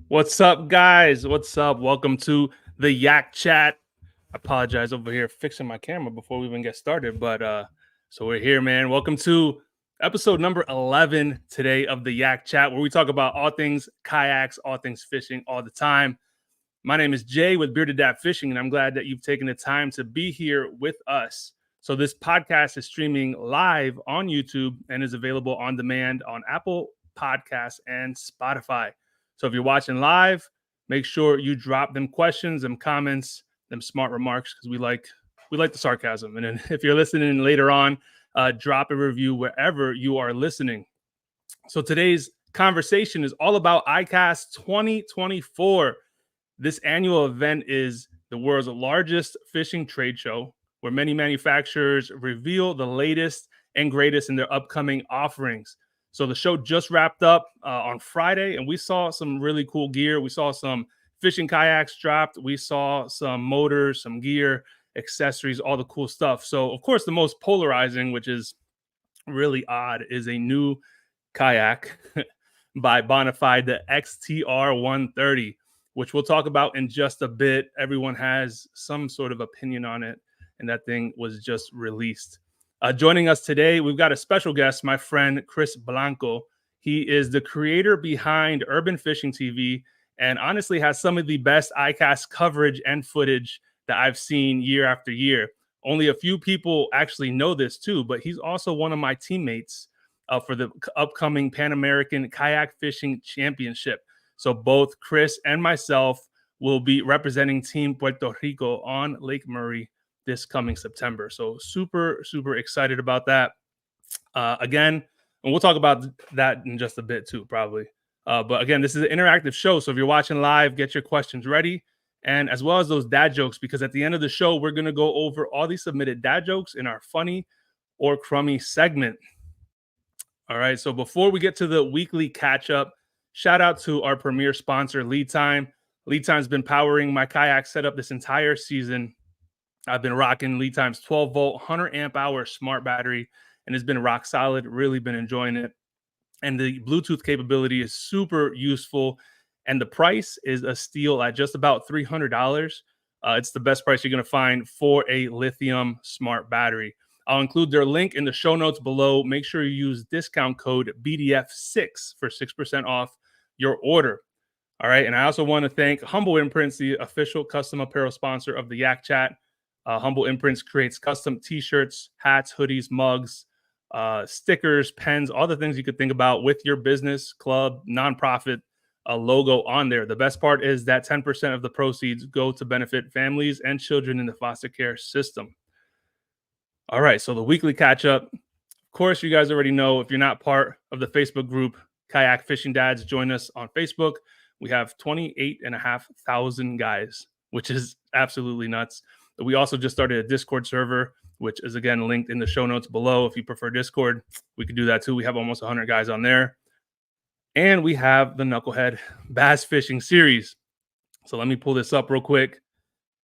What's up, guys? What's up? Welcome to the Yak Chat. I apologize over here fixing my camera before we even get started, but so we're here, man. Welcome to episode number 11 today of the Yak Chat, where we talk about all things kayaks, all things fishing, all the time. My name is Jay with Bearded Dad Fishing, and I'm glad that you've taken the time to be here with us. So this podcast is streaming live on YouTube and is available on demand on Apple Podcasts and Spotify. So if you're watching live, make sure you drop them questions, them comments, them smart remarks, because we like the sarcasm. And then if you're listening later on, drop a review wherever you are listening. So today's conversation is all about iCast 2024. This annual event is the world's largest fishing trade show, where many manufacturers reveal the latest and greatest in their upcoming offerings. So the show just wrapped up on Friday, and we saw some really cool gear. We saw some fishing kayaks dropped. We saw some motors, some gear, accessories, all the cool stuff. So, of course, the most polarizing, which is really odd, is a new kayak by Bonafide, the XTR 130, which we'll talk about in just a bit. Everyone has some sort of opinion on it, and that thing was just released. Joining us today, we've got a special guest, my friend Chris Blanco. He is the creator behind Urban Fishing TV and honestly has some of the best iCast coverage and footage that I've seen year after year. Only a few people actually know this too, but he's also one of my teammates for the upcoming Pan American Kayak Fishing Championship. So both Chris and myself will be representing Team Puerto Rico on Lake Murray this coming September. So super excited about that. Again, and we'll talk about that in just a bit too, probably. But again, this is an interactive show. So if you're watching live, get your questions ready. And as well as those dad jokes, because at the end of the show, we're going to go over all these submitted dad jokes in our funny or crummy segment. All right. So before we get to the weekly catch up, shout out to our premier sponsor, Lead Time. Lead Time's been powering my kayak setup this entire season. I've been rocking Lead Time's 12-volt, 100 amp hour smart battery, and it's been rock solid. Really been enjoying it. And the Bluetooth capability is super useful. And the price is a steal at just about $300. It's the best price you're going to find for a lithium smart battery. I'll include their link in the show notes below. Make sure you use discount code BDF6 for 6% off your order. All right. And I also want to thank Humble Imprints, the official custom apparel sponsor of the Yak Chat. Humble Imprints creates custom t-shirts, hats, hoodies, mugs, stickers, pens, all the things you could think about with your business, club, nonprofit logo on there. The best part is that 10% of the proceeds go to benefit families and children in the foster care system. All right, so the weekly catch up. Of course, you guys already know, if you're not part of the Facebook group, Kayak Fishing Dads, join us on Facebook. We have 28,500 guys, which is absolutely nuts. We also just started a Discord server, which is, again, linked in the show notes below. If you prefer Discord, we could do that too. We have almost 100 guys on there. And we have the Knucklehead Bass Fishing Series. So let me pull this up real quick.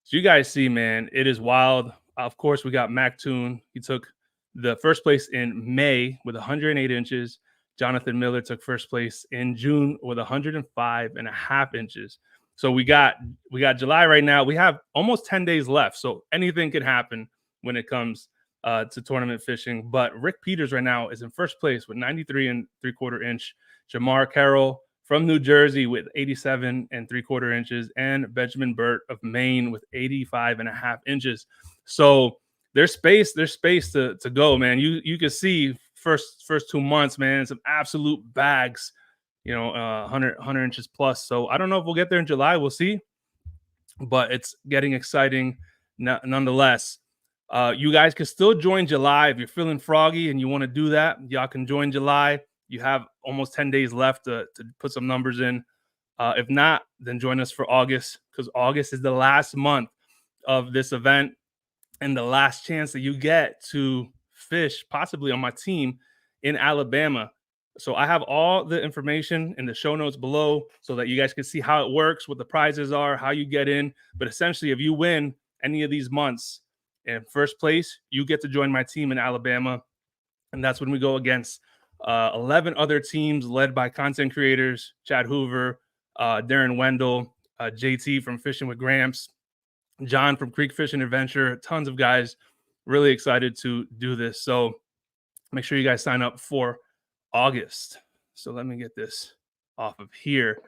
So you guys see, man, it is wild. Of course, we got Mac Toon. He took the first place in May with 108 inches. Jonathan Miller took first place in June with 105.5 inches. So we got July right now. We have almost 10 days left. So anything could happen when it comes to tournament fishing. But Rick Peters right now is in first place with 93.75 inch. Jamar Carroll from New Jersey with 87.75 inches, and Benjamin Burt of Maine with 85.5 inches. So there's space to go, man. You can see first 2 months, man, some absolute bags, 100 inches plus. So I don't know if we'll get there in July. We'll see, but it's getting exciting nonetheless. You guys can still join July if you're feeling froggy and you want to do that. Y'all can join July. You have almost 10 days left to put some numbers in. If not, then join us for August, because August is the last month of this event and the last chance that you get to fish possibly on my team in Alabama. So I have all the information in the show notes below so that you guys can see how it works, what the prizes are, how you get in. But essentially, if you win any of these months in first place, you get to join my team in Alabama. And that's when we go against 11 other teams led by content creators, Chad Hoover, Darren Wendell, JT from Fishing with Gramps, John from Creek Fishing Adventure, tons of guys. Really excited to do this. So make sure you guys sign up for August. So let me get this off of here.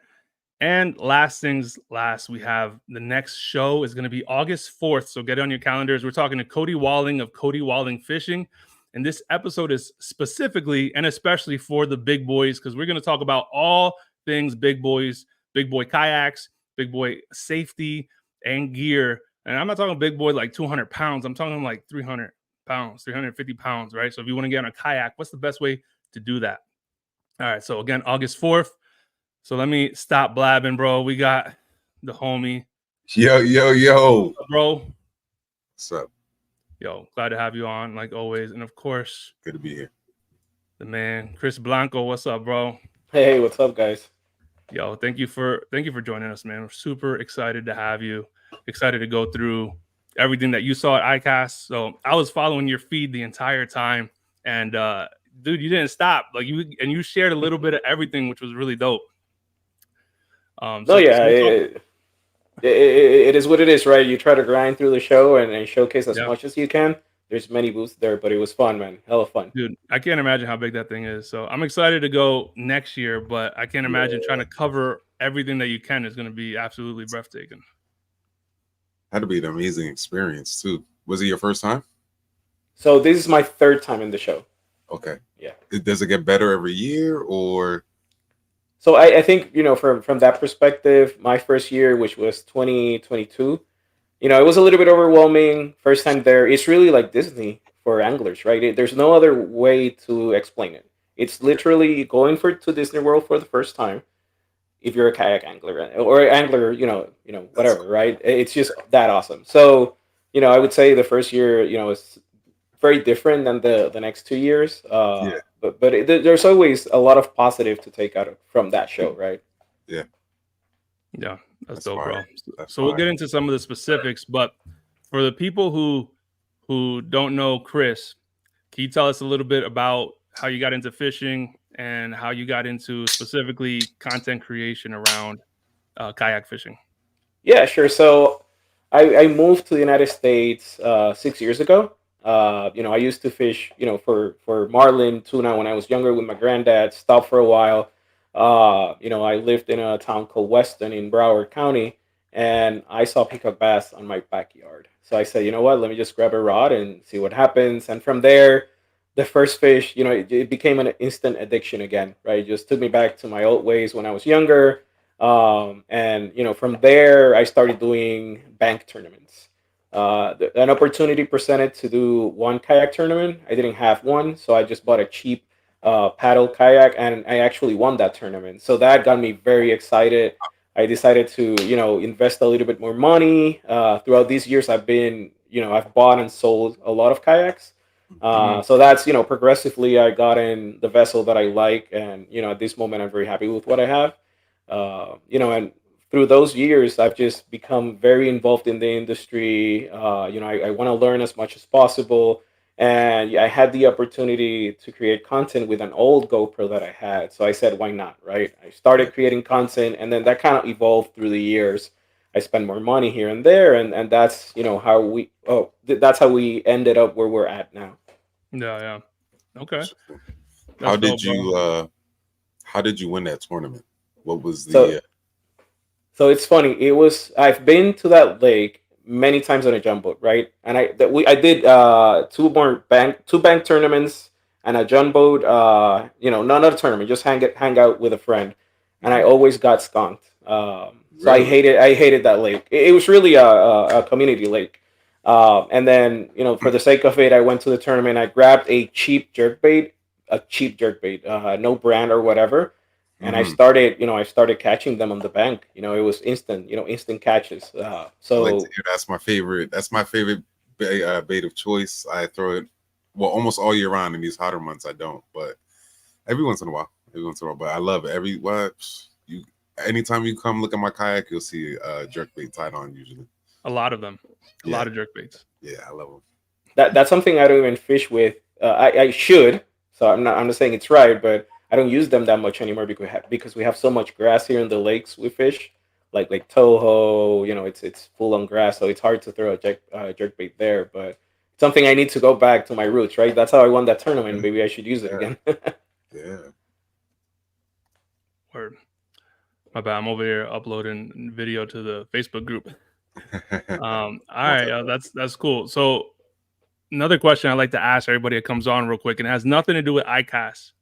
And last things last, we have the next show is going to be August 4th. So get it on your calendars. We're talking to Cody Walling of Cody Walling Fishing. And this episode is specifically and especially for the big boys, because we're going to talk about all things big boys, big boy kayaks, big boy safety and gear. And I'm not talking big boy like 200 pounds. I'm talking like 300 pounds, 350 pounds, right? So if you want to get on a kayak, what's the best way to do that? All right. So again, August 4th. So let me stop blabbing, bro. We got the homie. Yo. Bro. What's up? Yo, glad to have you on, like always. And of course, good to be here. The man, Chris Blanco. What's up, bro? Hey, what's up, guys? Yo, thank you for joining us, man. We're super excited to have you. Excited to go through everything that you saw at iCast. So I was following your feed the entire time. And dude, you didn't stop. Like you shared a little bit of everything, which was really dope. It is what it is, right? You try to grind through the show and showcase as much as you can. There's many booths there, but it was fun, man. Hella fun. Dude, I can't imagine how big that thing is. So I'm excited to go next year, but I can't imagine trying to cover everything that you can is going to be absolutely breathtaking. Had to be an amazing experience, too. Was it your first time? So this is my third time in the show. Okay. Yeah. Does it get better every year, or... So I think, from that perspective, my first year, which was 2022, it was a little bit overwhelming. First time there. It's really like Disney for anglers, right? There's no other way to explain it. It's literally going to Disney World for the first time. If you're a kayak angler or angler, whatever, right? It's just that awesome. So, I would say the first year, is very different than the next 2 years. But there's always a lot of positive to take out from that show, right? Yeah. Yeah, that's dope, fine. bro. So we'll get into some of the specifics, but for the people who don't know Chris, can you tell us a little bit about how you got into fishing and how you got into specifically content creation around kayak fishing? Yeah, sure. So I moved to the United States 6 years ago. I used to fish, for marlin, tuna when I was younger with my granddad, stopped for a while. I lived in a town called Weston in Broward County, and I saw peacock bass on my backyard. So I said, you know what, let me just grab a rod and see what happens. And from there, the first fish, it became an instant addiction again, right? It just took me back to my old ways when I was younger. And from there, I started doing bank tournaments. An opportunity presented to do one kayak tournament. I didn't have one, so I just bought a cheap paddle kayak, and I actually won that tournament. So that got me very excited. I decided to, invest a little bit more money. Throughout these years, I've bought and sold a lot of kayaks. So that's, progressively I got in the vessel that I like, and at this moment I'm very happy with what I have. And through those years, I've just become very involved in the industry. I want to learn as much as possible. And I had the opportunity to create content with an old GoPro that I had. So I said, why not, right? I started creating content, and then that kind of evolved through the years. I spent more money here and there, and that's, that's how we ended up where we're at now. Yeah. Okay. How did you win that tournament? What was the... So it's funny. I've been to that lake many times on a jump boat, right? And I did two bank tournaments and a jump boat. Not a tournament, just hang out with a friend, and I always got skunked. So really? I hated that lake. It was really a community lake. And then for the sake of it, I went to the tournament. I grabbed a cheap jerkbait, no brand or whatever. And I started catching them on the bank. It was instant catches. That's my favorite. That's my favorite bait of choice. I throw it almost all year round. In these hotter months, I don't, but every once in a while. But I love it. Anytime you come look at my kayak, you'll see a jerkbait tied on usually. A lot of them. A lot of jerkbaits. Yeah, I love them. That's something I don't even fish with. I should. So I'm not saying it's right, but I don't use them that much anymore because we have so much grass here in the lakes we fish, like Toho. It's full on grass, so it's hard to throw a jerk bait there. But something I need to go back to my roots, right? That's how I won that tournament. Maybe I should use it again. Yeah. Word. My bad. I'm over here uploading video to the Facebook group. All right, that's cool. So another question I like to ask everybody that comes on real quick, and it has nothing to do with iCast,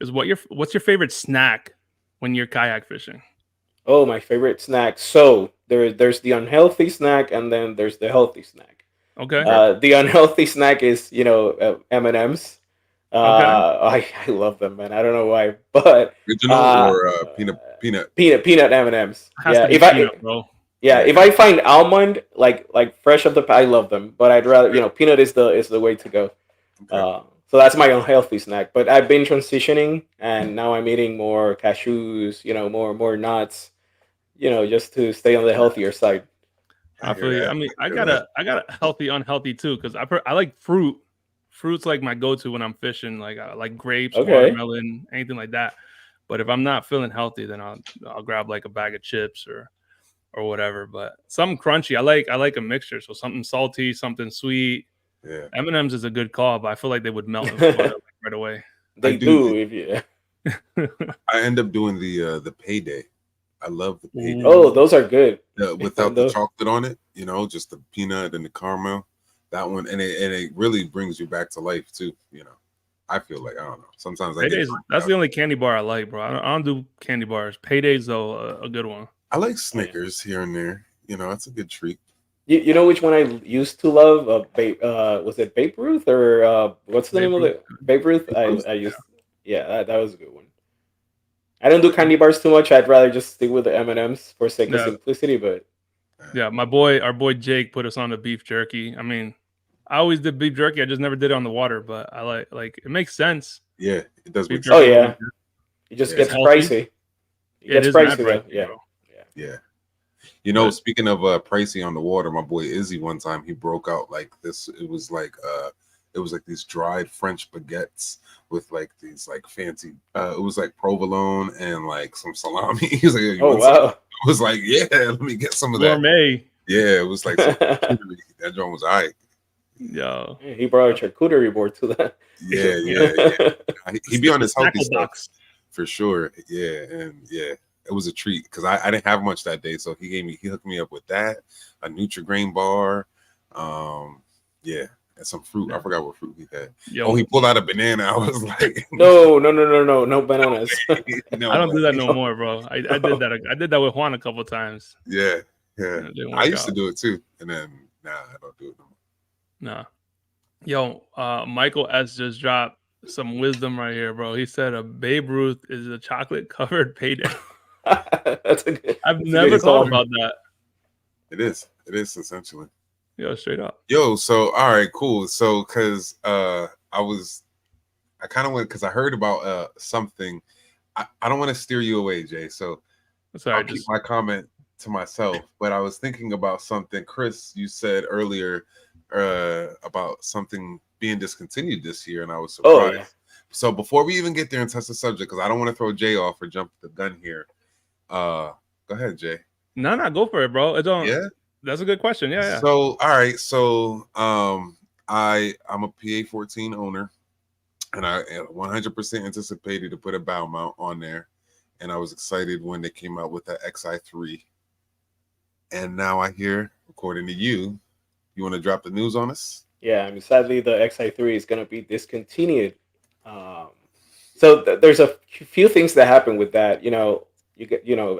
is what's your favorite snack when you're kayak fishing? Oh, my favorite snack. So there's the unhealthy snack, and then there's the healthy snack. Okay. The unhealthy snack is M&Ms. Okay. I love them, man. I don't know why, but Original or peanut? peanut M&Ms. Has Yeah, to be if I peanut, bro. yeah, if I find almond like fresh off the I love them, but I'd rather peanut is the way to go. Okay. So that's my unhealthy snack. But I've been transitioning, and now I'm eating more cashews, more nuts, just to stay on the healthier side. I hear feel you. that. I mean, I hear got that. a healthy, unhealthy too, because I like fruit. Fruit's like my go-to when I'm fishing. Like I like grapes, Okay. watermelon, anything like that. But if I'm not feeling healthy, then I'll grab like a bag of chips or whatever. But something crunchy. I like a mixture. So something salty, something sweet. Yeah. M&M's is a good call, but I feel like they would melt in Florida like, right away. They do if you. I end up doing the payday. I love the payday. Oh, those are good. Without the chocolate on it, just the peanut and the caramel. That one, and it really brings you back to life too. I feel like I don't know. Sometimes that's the only candy bar I like, bro. I don't do candy bars. Payday's though a good one. I like Snickers here and there. That's a good treat. You know which one I used to love? Was it Babe Ruth or what's the name of it? Babe Ruth. I used. Yeah, that was a good one. I don't do candy bars too much. I'd rather just stick with the M&Ms for sake of simplicity. But yeah, our boy Jake put us on the beef jerky. I mean, I always did beef jerky. I just never did it on the water, but I like it makes sense. Yeah, it does make sense. Oh yeah, it just gets pricey. It gets pricey though. Yeah. Speaking of pricey on the water, my boy Izzy one time he broke out like this. It was like these dried French baguettes with like these like fancy. It was like provolone and like some salami. He's like, oh wow. I was like, yeah, let me get some of that. Gourmet. Yeah, it was like that joint was alright. Yo, he brought a charcuterie board to that. Yeah. He'd be on his healthy stuff for sure. Yeah, and yeah, it was a treat because I didn't have much that day, so he hooked me up with that, a Nutri-Grain bar, and some fruit. I forgot what fruit he had. Oh, he pulled out a banana. I was like, no bananas. I don't do that no more, bro. I did that. I did that with Juan a couple times. Yeah. I used to do it too, and then I don't do it no more. Nah. Yo, Michael S just dropped some wisdom right here, bro. He said a Babe Ruth is a chocolate covered payday. That's a good. I've never thought about that. It is essentially. Yo, straight up. Yo, so all right, cool. So because I kind of went because I heard about something. I don't want to steer you away, Jay. So I'll keep my comment to myself. But I was thinking about something, Chris. You said earlier about something being discontinued this year, and I was surprised. Oh, yeah. So before we even get there and touch the subject, because I don't want to throw Jay off or jump the gun here. Go ahead, Jay. No, go for it, bro. Yeah. That's a good question. Yeah. So, all right. So, I'm a PA-14 owner, and I 100% anticipated to put a bow mount on there, and I was excited when they came out with that XI3. And now I hear, according to you want to drop the news on us? Yeah, I mean, sadly, the XI3 is going to be discontinued. So there's a few things that happen with that. I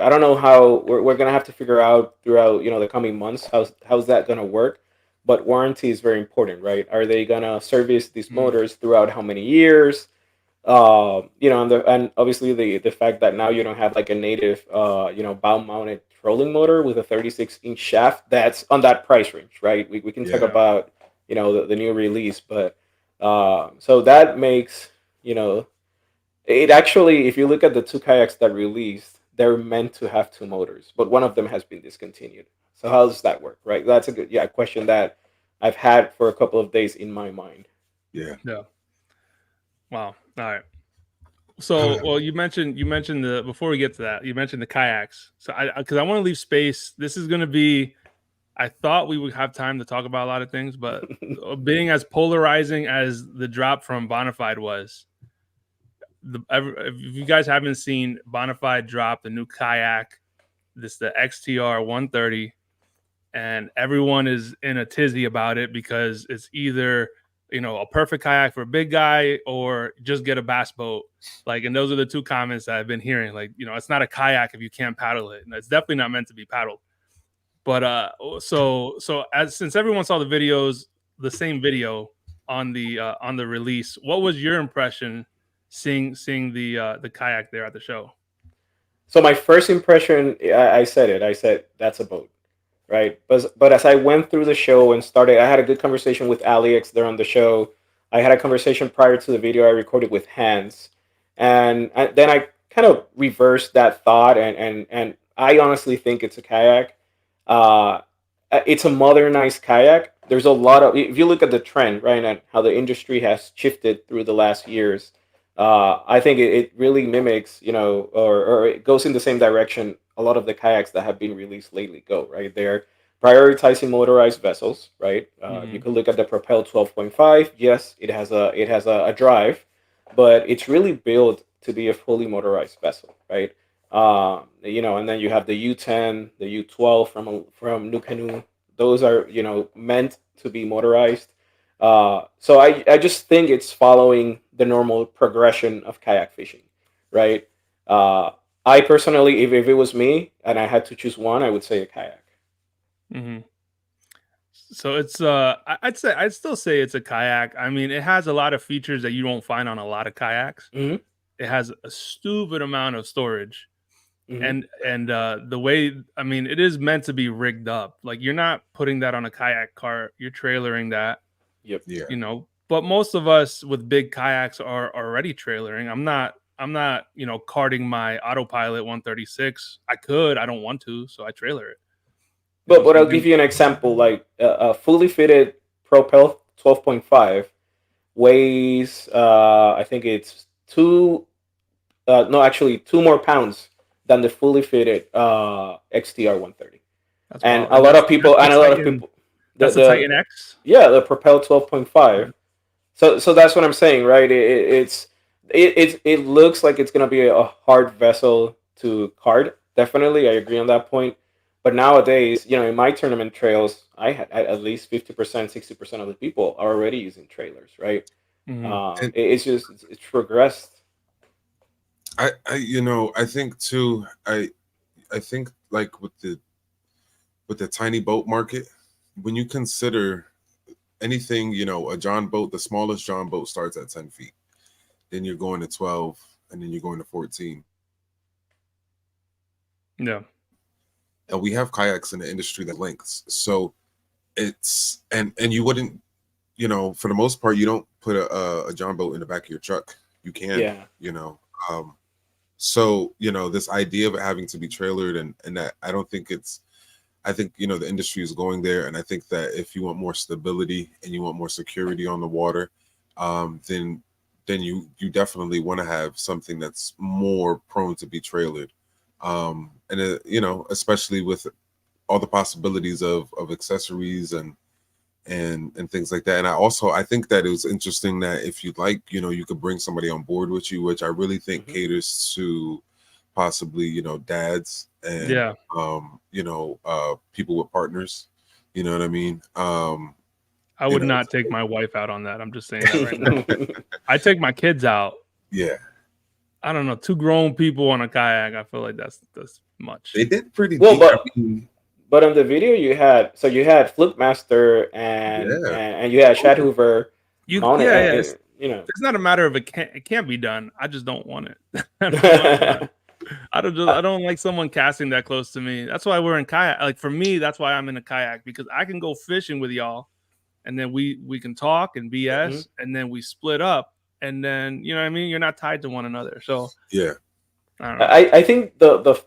don't know how we're going to have to figure out throughout, the coming months, how's that going to work. But warranty is very important, right? Are they going to service these motors throughout how many years? And obviously the fact that now you don't have like a native, bow mounted trolling motor with a 36-inch shaft that's on that price range, right? We can talk about, the new release, but so that makes, it actually, if you look at the two kayaks that released, they're meant to have two motors, but one of them has been discontinued. So how does that work, right? That's a good question that I've had for a couple of days in my mind. Yeah. Wow. All right. well, you mentioned the before we get to that, you mentioned the kayaks. So because I want to leave space. This is going to be. I thought we would have time to talk about a lot of things, but being as polarizing as the drop from Bonafide was, if you guys haven't seen Bonafide drop the new kayak, the XTR 130, and everyone is in a tizzy about it because it's either a perfect kayak for a big guy or just get a bass boat. Like, and those are the two comments that I've been hearing. Like, it's not a kayak if you can't paddle it, and it's definitely not meant to be paddled. But since everyone saw the videos, the same video on the release, what was your impression seeing the kayak there at the show? So my first impression, I said it. I said that's a boat, right? But as I went through the show and started, I had a good conversation with Alex there on the show. I had a conversation prior to the video I recorded with Hans, and then I kind of reversed that thought, and I honestly think it's a kayak. Uh, it's a modernized kayak. There's a lot of, if you look at the trend, right, and how the industry has shifted through the last years, I think it really mimics, or it goes in the same direction a lot of the kayaks that have been released lately go, right? They're prioritizing motorized vessels, right? You can look at the Propel 12.5. Yes, it has a drive, but it's really built to be a fully motorized vessel, right? And then you have the U10, the U12 from New Canoe. Those are meant to be motorized. So I just think it's following the normal progression of kayak fishing, right? I personally, if it was me and I had to choose one, I would say a kayak. Mm-hmm. So it's I'd still say it's a kayak. I mean, it has a lot of features that you don't find on a lot of kayaks. Mm-hmm. It has a stupid amount of storage. Mm-hmm. And the way, I mean, it is meant to be rigged up. Like, you're not putting that on a kayak cart, you're trailering that. Yep. Yeah. But most of us with big kayaks are already trailering. I'm not carting my autopilot 136. I don't want to, so I trailer it. But I'll give you an example. Like a fully fitted Propel 12.5 weighs, I think it's two more pounds than the fully fitted XTR 130. That's And wild. a lot of people, That's the Titan X. Yeah, the Propel 12.5. So that's what I'm saying, right? It looks like it's gonna be a hard vessel to cart. Definitely, I agree on that point. But nowadays, in my tournament trails, I had at least 50%, 60% of the people are already using trailers, right? Mm-hmm. It's progressed. I think too. I think like with the tiny boat market, when you consider anything, a John boat, the smallest John boat starts at 10 feet. Then you're going to 12, and then you're going to 14. Yeah. And we have kayaks in the industry that lengths. So it's and you wouldn't, for the most part, you don't put a John boat in the back of your truck. You can, So, this idea of it having to be trailered and that I think, the industry is going there. And I think that if you want more stability and you want more security on the water, then you definitely want to have something that's more prone to be trailered. Especially with all the possibilities of accessories and things like that. And I think that it was interesting that if you'd like, you could bring somebody on board with you, which I really think caters to possibly, dads and people with partners. You know what I mean? I would not take my wife out on that. I'm just saying that right now. I take my kids out. Yeah. I don't know, 2 grown people on a kayak. I feel like that's much. They did pretty well, deep. But on the video you had Fluke Master and you had Shad Hoover. It's not a matter of it can't be done. I just don't want it. I don't like someone casting that close to me. That's why we're in kayak. Like, for me, that's why I'm in a kayak, because I can go fishing with y'all, and then we can talk and BS, and then we split up, and then you know what I mean. You're not tied to one another, so yeah. I don't know. I think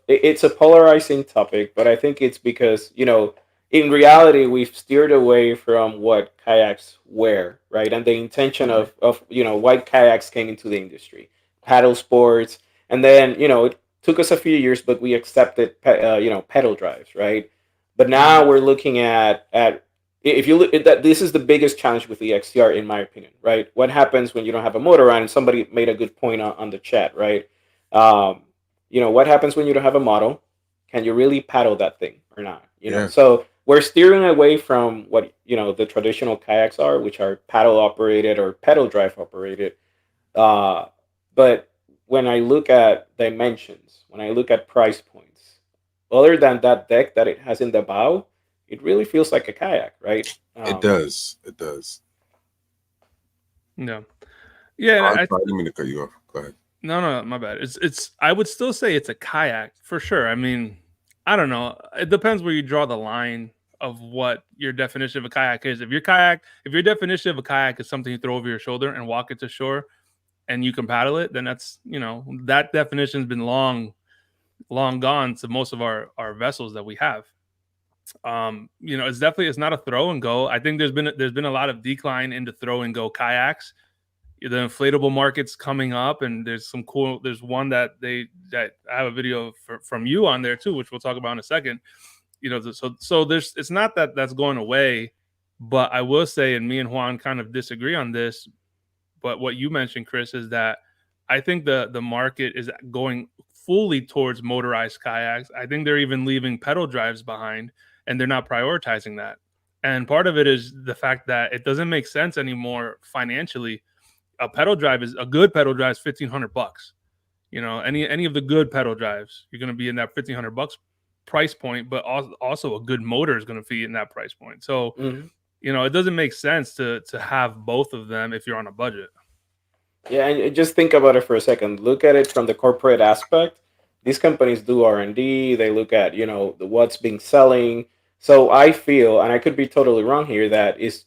it's a polarizing topic, but I think it's because in reality we've steered away from what kayaks were, right, and the intention of why kayaks came into the industry. paddle sports, and then it took us a few years, but we accepted pedal drives, right? But now we're looking at if you look at that, this is the biggest challenge with the XTR, in my opinion, right? What happens when you don't have a motor on? And somebody made a good point on the chat, right? Um, what happens when you don't have a model? Can you really paddle that thing or not? Yeah. So we're steering away from what the traditional kayaks are, which are paddle operated or pedal drive operated. But when I look at dimensions, when I look at price points, other than that deck that it has in the bow, it really feels like a kayak, right? It does. It does. Yeah. Yeah. Oh, I'm sorry, I didn't mean to cut you off. Go ahead. No, my bad. It's. I would still say it's a kayak for sure. I mean, I don't know. It depends where you draw the line of what your definition of a kayak is. If your definition of a kayak is something you throw over your shoulder and walk it to shore, and you can paddle it, then that's that definition's been long gone to most of our vessels that we have. It's not a throw and go. I think there's been a lot of decline into throw and go kayaks. The inflatable market's coming up, and there's one that I have a video from you on there too, which we'll talk about in a second. So it's not that that's going away, but I will say, and me and Juan kind of disagree on this, but what you mentioned, Chris, is that I think the market is going fully towards motorized kayaks. I think they're even leaving pedal drives behind, and they're not prioritizing that. And part of it is the fact that it doesn't make sense anymore financially. A good pedal drive is $1,500. Any of the good pedal drives, you're going to be in that $1,500 price point, but also a good motor is going to be in that price point. So, it doesn't make sense to have both of them if you're on a budget. Yeah, and just think about it for a second. Look at it from the corporate aspect. These companies do R&D. They look at what's being selling. So I feel, and I could be totally wrong here, that is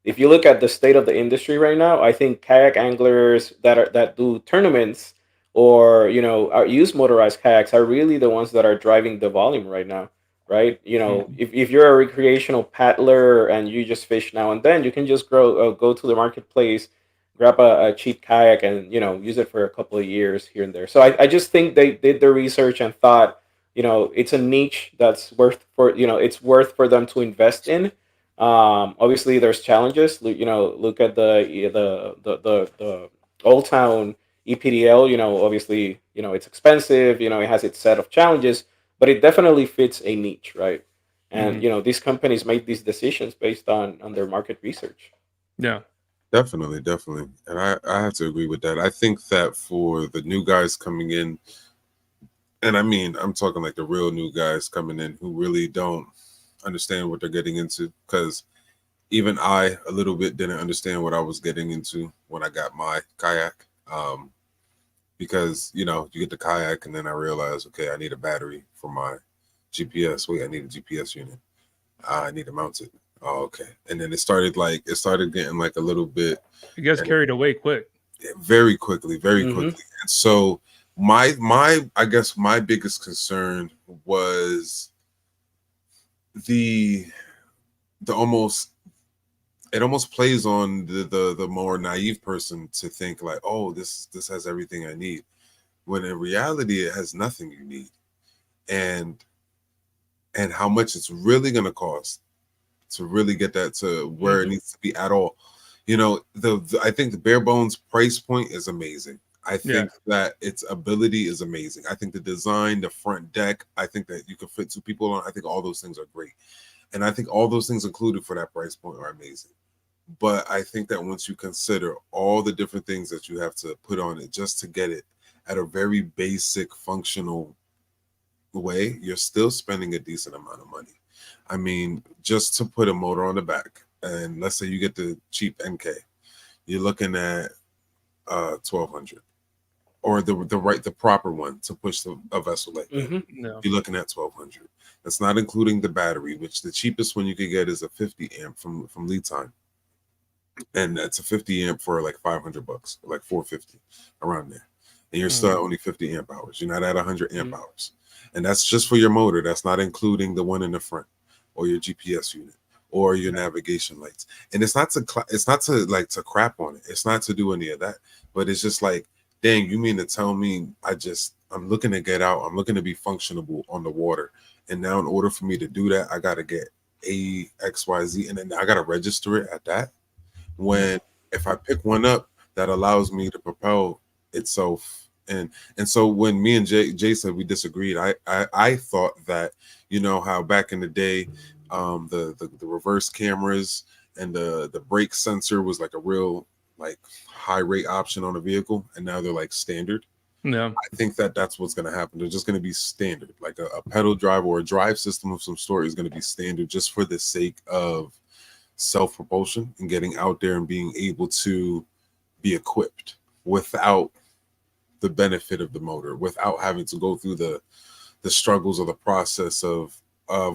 if you look at the state of the industry right now, I think kayak anglers that do tournaments or use motorized kayaks are really the ones that are driving the volume right now, right? If you're a recreational paddler and you just fish now and then, you can just go to the marketplace, grab a cheap kayak, and use it for a couple of years here and there. So I just think they did their research and thought it's a niche that's worth for them to invest in. Obviously, there's challenges. Look at the Old Town EPDL. Obviously, it's expensive. It has its set of challenges, but it definitely fits a niche, right? And these companies make these decisions based on their market research. Yeah, definitely, and I have to agree with that. I think that for the new guys coming in, and I mean, I'm talking like the real new guys coming in who really don't understand what they're getting into, because even I a little bit didn't understand what I was getting into when I got my kayak, because you get the kayak and then I realized, okay, I need a battery for my GPS. Wait, I need a GPS unit. I need to mount it. Oh, okay. And then it started getting like a little bit, it gets carried away quick, very quickly. And so my I guess my biggest concern was the almost plays on the more naive person to think like, oh, this has everything I need, when in reality it has nothing you need, and how much it's really going to cost to really get that to where it needs to be at all. I think the bare bones price point is amazing. I think that its ability is amazing. I think the design, the front deck, I think that you can fit two people on. I think all those things are great. And I think all those things included for that price point are amazing. But I think that once you consider all the different things that you have to put on it just to get it at a very basic functional way, you're still spending a decent amount of money. I mean, just to put a motor on the back, and let's say you get the cheap NK, you're looking at $1,200. Or the proper one to push a vessel like that. No. You're looking at $1,200. That's not including the battery, which the cheapest one you could get is a 50 amp from Lead Time, and that's a 50 amp for like $500, like $450, around there. And you're still at only 50 amp hours. You're not at 100 amp hours, and that's just for your motor. That's not including the one in the front, or your GPS unit, or your navigation lights. And it's not to crap on it. It's not to do any of that, but it's just like, dang, you mean to tell me I'm looking to get out, I'm looking to be functional on the water, and now in order for me to do that, I got to get A, X, Y, Z, and then I got to register it at that. When if I pick one up that allows me to propel itself, and so when me and Jay said we disagreed, I thought that, you know how back in the day, the reverse cameras and the brake sensor was like a real like high rate option on a vehicle, and now they're like standard. Yeah. I think that that's what's going to happen. They're just going to be standard, like a pedal drive or a drive system of some sort is going to be standard just for the sake of self-propulsion and getting out there and being able to be equipped without the benefit of the motor, without having to go through the struggles of the process of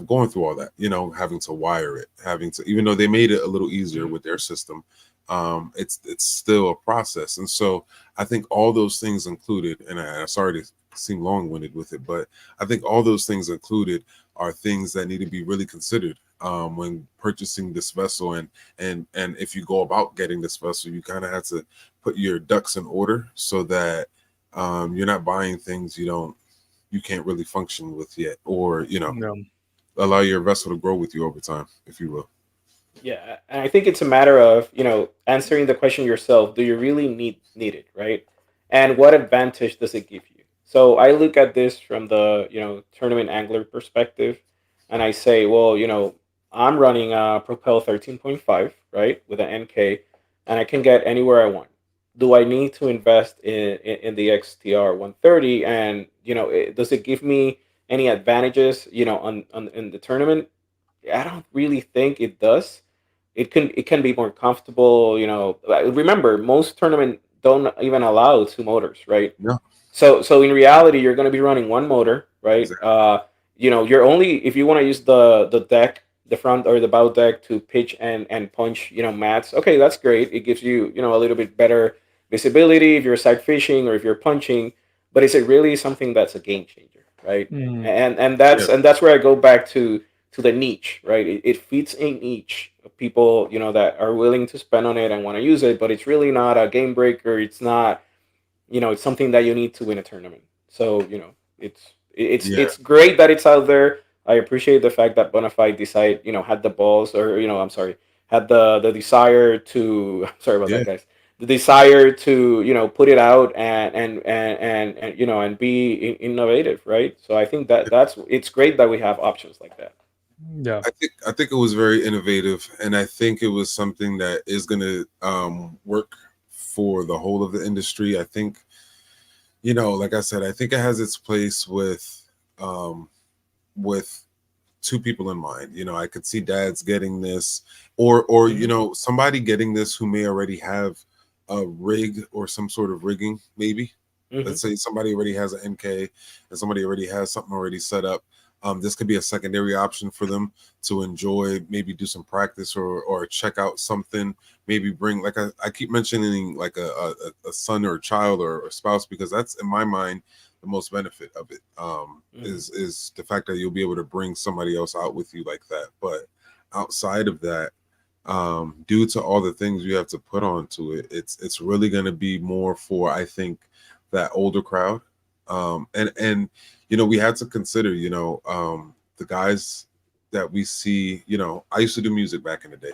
going through all that, you know, having to wire it, having to, even though they made it a little easier with their system, it's still a process. And so I think all those things included, and I'm sorry to seem long-winded with it, but I think all those things included are things that need to be really considered when purchasing this vessel. And if you go about getting this vessel, you kind of have to put your ducks in order so that you're not buying things you can't really function with yet, or allow your vessel to grow with you over time, if you will. Yeah, and I think it's a matter of, answering the question yourself, do you really need it, right? And what advantage does it give you? So I look at this from the, tournament angler perspective, and I say, well, I'm running a Propel 13.5, right, with an NK, and I can get anywhere I want. Do I need to invest in the XTR 130? And, does it give me any advantages, on in the tournament? I don't really think it does. It can be more comfortable. Remember, most tournament don't even allow two motors, right? Yeah, So in reality, you're going to be running one motor, right? exactly. You're only, if you want to use the deck, the front or the bow deck to pitch and punch, mats. Okay, that's great. It gives you, a little bit better visibility if you're side fishing or if you're punching. But is it really something that's a game changer, right? Mm. And Yeah, that's where I go back to the niche, right? It fits a niche of people, that are willing to spend on it and want to use it, but it's really not a game breaker. It's not, it's something that you need to win a tournament. So, yeah, it's great that it's out there. I appreciate the fact that Bonafide decide, had the balls, or, I'm sorry, had the desire to sorry about yeah. that, guys. The desire to, put it out and be innovative, right? So I think that it's great that we have options like that. Yeah. I think it was very innovative, and I think it was something that is going to work for the whole of the industry. I think, like I said, I think it has its place um, with two people in mind. I could see dads getting this, or Hmm. somebody getting this who may already have a rig or some sort of rigging. Maybe Hmm. let's say somebody already has an NK and somebody already has something already set up. This could be a secondary option for them to enjoy, maybe do some practice or check out something. Maybe bring, like I keep mentioning, like a son or a child or a spouse, because that's in my mind the most benefit of it. Hmm. Is the fact that you'll be able to bring somebody else out with you like that. But outside of that, due to all the things you have to put onto it, it's really going to be more for, I think, that older crowd. And we had to consider, the guys that we see. I used to do music back in the day,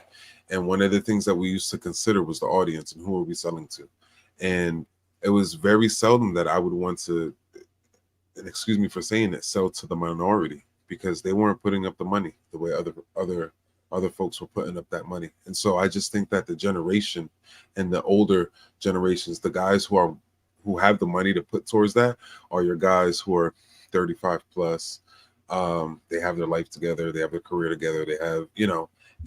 and one of the things that we used to consider was the audience and who are we selling to. And it was very seldom that I would want to, and excuse me for saying it, sell to the minority, because they weren't putting up the money the way other folks were putting up that money. And so I just think that the generation and the older generations, the guys who have the money to put towards that, are your guys who are 35 plus. They have their life together, they have their career together, they have,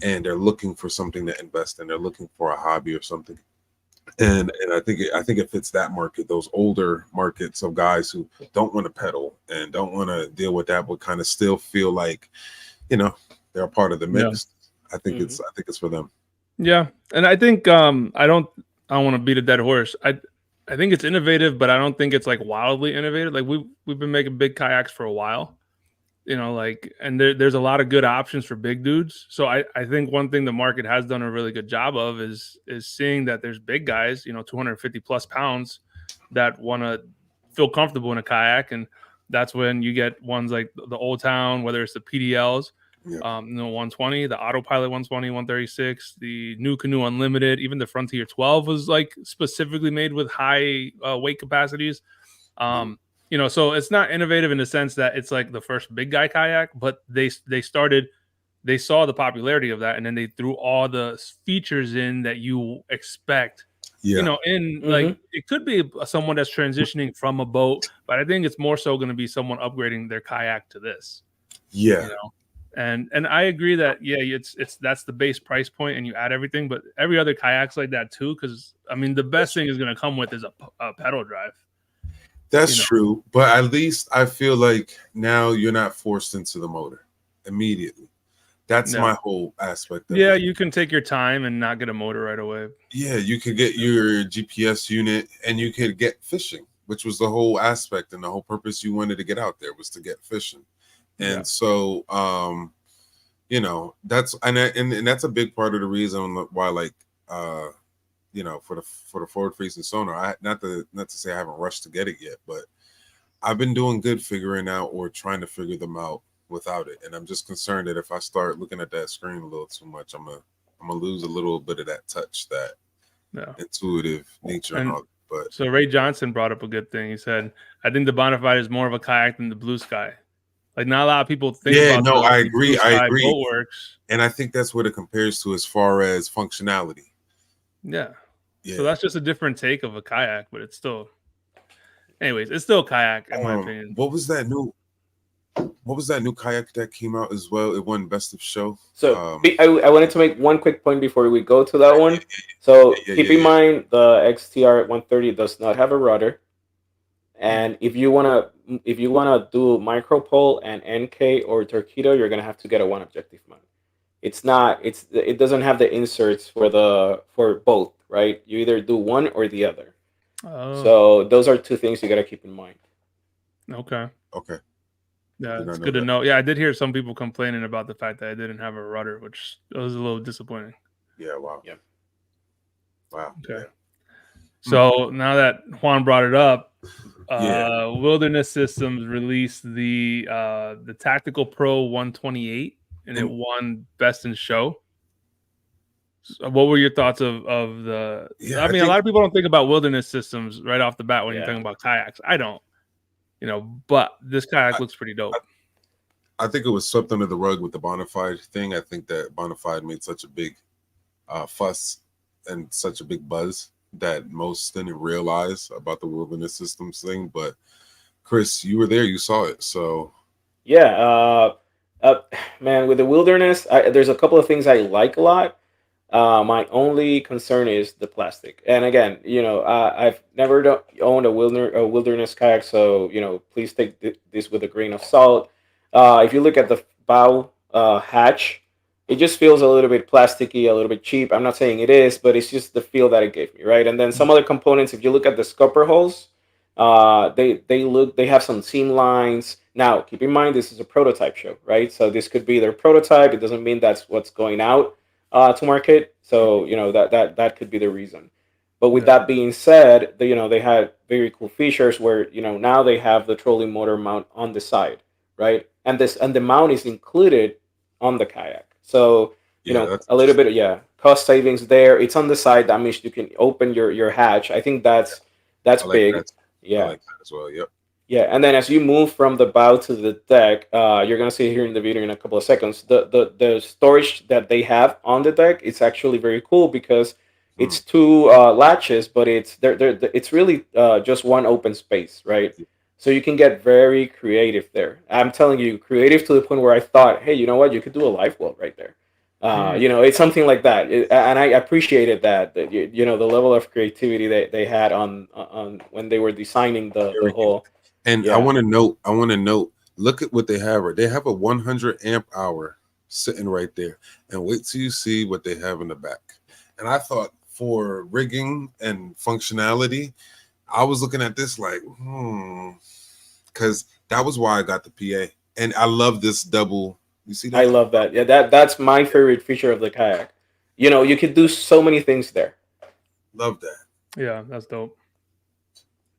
and they're looking for something to invest in, they're looking for a hobby or something. And I think it fits that market, those older markets of guys who don't want to pedal and don't want to deal with that, but kind of still feel like, they're a part of the Yeah. mix. I think it's for them. Yeah. And I think I don't want to beat a dead horse. I think it's innovative, but I don't think it's like wildly innovative. Like we've been making big kayaks for a while. And there's a lot of good options for big dudes. So I think one thing the market has done a really good job of is seeing that there's big guys, 250 plus pounds, that want to feel comfortable in a kayak, and that's when you get ones like the Old Town, whether it's the PDLs, Yeah. 120, the Autopilot 120, 136, the New Canoe Unlimited, even the Frontier 12 was like specifically made with high weight capacities. So it's not innovative in the sense that it's like the first big guy kayak, but they saw the popularity of that, and then they threw all the features in that you expect. Yeah. Like it could be someone that's transitioning from a boat, but I think it's more so going to be someone upgrading their kayak to this. Yeah. And I agree that it's that's the base price point, and you add everything, but every other kayak's like that too. Because I mean, the best thing is going to come with is a pedal drive. That's true, but at least I feel like now you're not forced into the motor immediately. That's my whole aspect of it. You can take your time and not get a motor right away. Yeah, you could get your GPS unit and you could get fishing, which was the whole aspect and the whole purpose you wanted to get out there was to get fishing. And so that's and that's a big part of the reason why, like for the forward facing sonar, not to say I haven't rushed to get it yet, but I've been doing good figuring out or trying to figure them out without it. And I'm just concerned that if I start looking at that screen a little too much, I'm gonna lose a little bit of that touch, that intuitive nature and all that. But so Ray Johnson brought up a good thing. He said, I think the Bonafide is more of a kayak than the Blue Sky. Like, not a lot of people think about I agree. Boat Works. And I think that's what it compares to as far as functionality. Yeah. So that's just a different take of a kayak, but it's still, anyways, it's still a kayak in my opinion. What was that new kayak that came out as well? It won Best of Show. So I wanted to make one quick point before we go to that one. So keep in mind the XTR 130 does not have a rudder, and if you wanna do micro pole and NK or torpedo, you're gonna have to get a one objective mount. It doesn't have the inserts for both, right? You either do one or the other. So those are two things you gotta keep in mind. Okay. Yeah, it's good to know. Yeah, I did hear some people complaining about the fact that I didn't have a rudder, which was a little disappointing. Yeah, wow. Yeah. Wow. Okay. So now that Juan brought it up, Wilderness Systems released the Tactical Pro 128, and it won Best in Show. So what were your thoughts of the? Yeah, I mean, a lot of people don't think about Wilderness Systems right off the bat when you're talking about kayaks. I don't. But this kayak looks pretty dope. I think it was swept under the rug with the Bonafide thing. I think that Bonafide made such a big fuss and such a big buzz that most didn't realize about the Wilderness Systems thing. But Chris, you were there, you saw it. So yeah, man, with the Wilderness, there's a couple of things I like a lot. My only concern is the plastic. And again, I've never owned a wilderness kayak, so please take this with a grain of salt. If you look at the bow hatch, it just feels a little bit plasticky, a little bit cheap. I'm not saying it is, but it's just the feel that it gave me, right? And then some other components, if you look at the scupper holes, they have some seam lines. Now, keep in mind, this is a prototype show, right? So this could be their prototype. It doesn't mean that's what's going out to market, so that could be the reason. But with that being said, they had very cool features where now they have the trolling motor mount on the side, right? And the mount is included on the kayak, so a little bit of cost savings there. It's on the side. That means you can open your hatch. I think that's big. I like that as well. Yep. Yeah, and then as you move from the bow to the deck, you're gonna see here in the video in a couple of seconds the storage that they have on the deck. It's actually very cool because it's two latches, but it's really just one open space, right? So you can get very creative there. I'm telling you, creative to the point where I thought, hey, you know what? You could do a live well right there. It's something like that, and I appreciated that. The level of creativity that they had on when they were designing the whole. And I want to note, look at what they have. They have a 100 amp hour sitting right there. And wait till you see what they have in the back. And I thought for rigging and functionality, I was looking at this like, because that was why I got the PA. And I love this double. You see that? I love that. Yeah, that's my favorite feature of the kayak. You could do so many things there. Love that. Yeah, that's dope.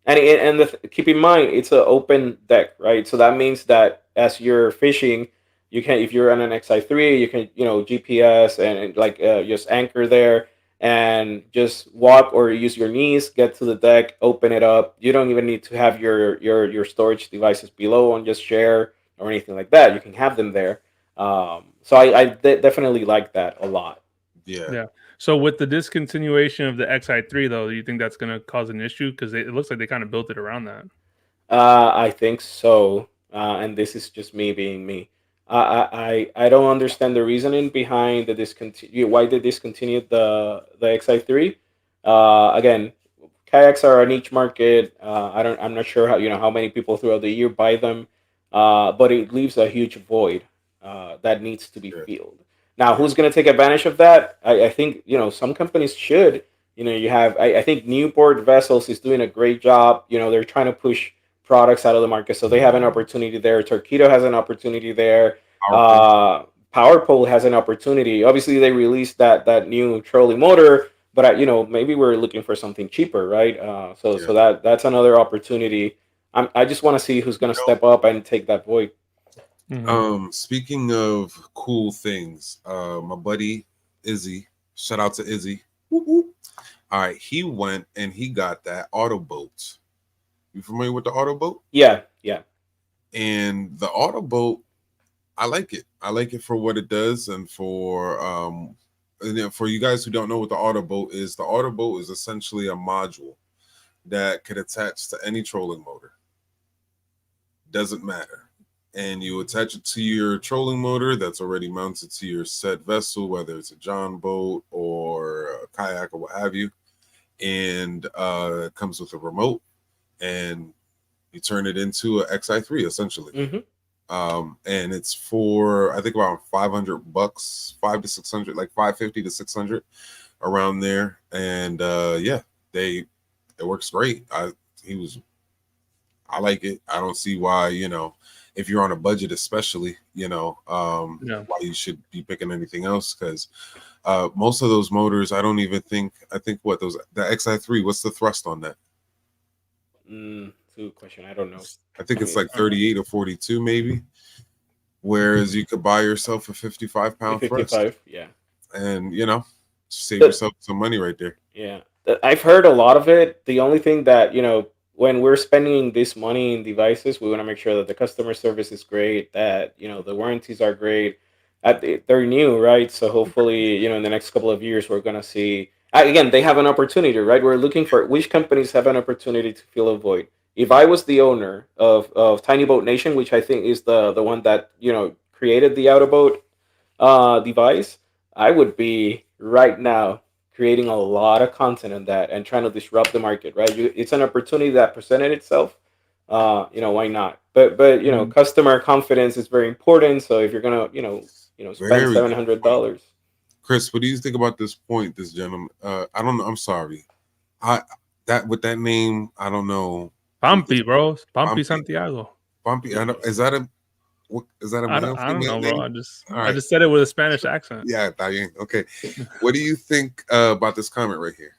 Keep in mind it's an open deck, right? So that means that as you're fishing, you can, if you're on an XI3, you can, GPS and like just anchor there and just walk or use your knees, get to the deck, open it up. You don't even need to have your storage devices below and just share or anything like that. You can have them there. So definitely like that a lot. Yeah. Yeah. So with the discontinuation of the XI3, though, do you think that's going to cause an issue? Because it looks like they kind of built it around that. I think so, and this is just me being me. I don't understand the reasoning behind the discontinue. Why they discontinued the XI3? Again, kayaks are a niche market. I'm not sure how many people throughout the year buy them, but it leaves a huge void that needs to be Yeah. filled. Now, who's going to take advantage of that? I think some companies should. You have I think Newport Vessels is doing a great job. They're trying to push products out of the market, so they have an opportunity there. Torpedo has an opportunity there. Powerful. PowerPole has an opportunity. Obviously, they released that new trolling motor, but maybe we're looking for something cheaper, right? So Yeah. that's another opportunity. I just want to see who's going to step up and take that void. Speaking of cool things, my buddy Izzy, shout out to Izzy. Whoop, whoop. All right, he went and he got that auto boat. You familiar with the auto boat? Yeah. And the auto boat, I like it. I like it for what it does, and then for you guys who don't know what the auto boat is essentially a module that could attach to any trolling motor. Doesn't matter. And you attach it to your trolling motor that's already mounted to your set vessel, whether it's a John boat or a kayak or what have you. And it comes with a remote, and you turn it into an XI3 essentially. And it's for I think around $500, $500 to $600, like $550 to $600 around there. And yeah, it works great. I like it. I don't see why, if you're on a budget, especially, why you should be picking anything else, because most of those motors, I think what the XI3, what's the thrust on that? Good question. I don't know. I think it's like 38 or 42 maybe. Whereas you could buy yourself a 55-pound thrust. 55, yeah. And, save yourself some money right there. Yeah. I've heard a lot of it. The only thing that, when we're spending this money in devices, we want to make sure that the customer service is great, that, the warranties are great. They're new, right? So hopefully, in the next couple of years, we're going to see. Again, they have an opportunity, right? We're looking for which companies have an opportunity to fill a void. If I was the owner of Tiny Boat Nation, which I think is the one that, created the Autoboat device, I would be right now creating a lot of content on that and trying to disrupt the market, right? It's an opportunity that presented itself. Why not? But customer confidence is very important. So if you're gonna spend $700, Chris, what do you think about this point, this gentleman? I don't know. I'm sorry. With that name, I don't know. Bumpy, bro. Bumpy Santiago. Bumpy. Is that a I don't know, bro. Name? I just said it with a Spanish accent. Yeah, okay. What do you think about this comment right here?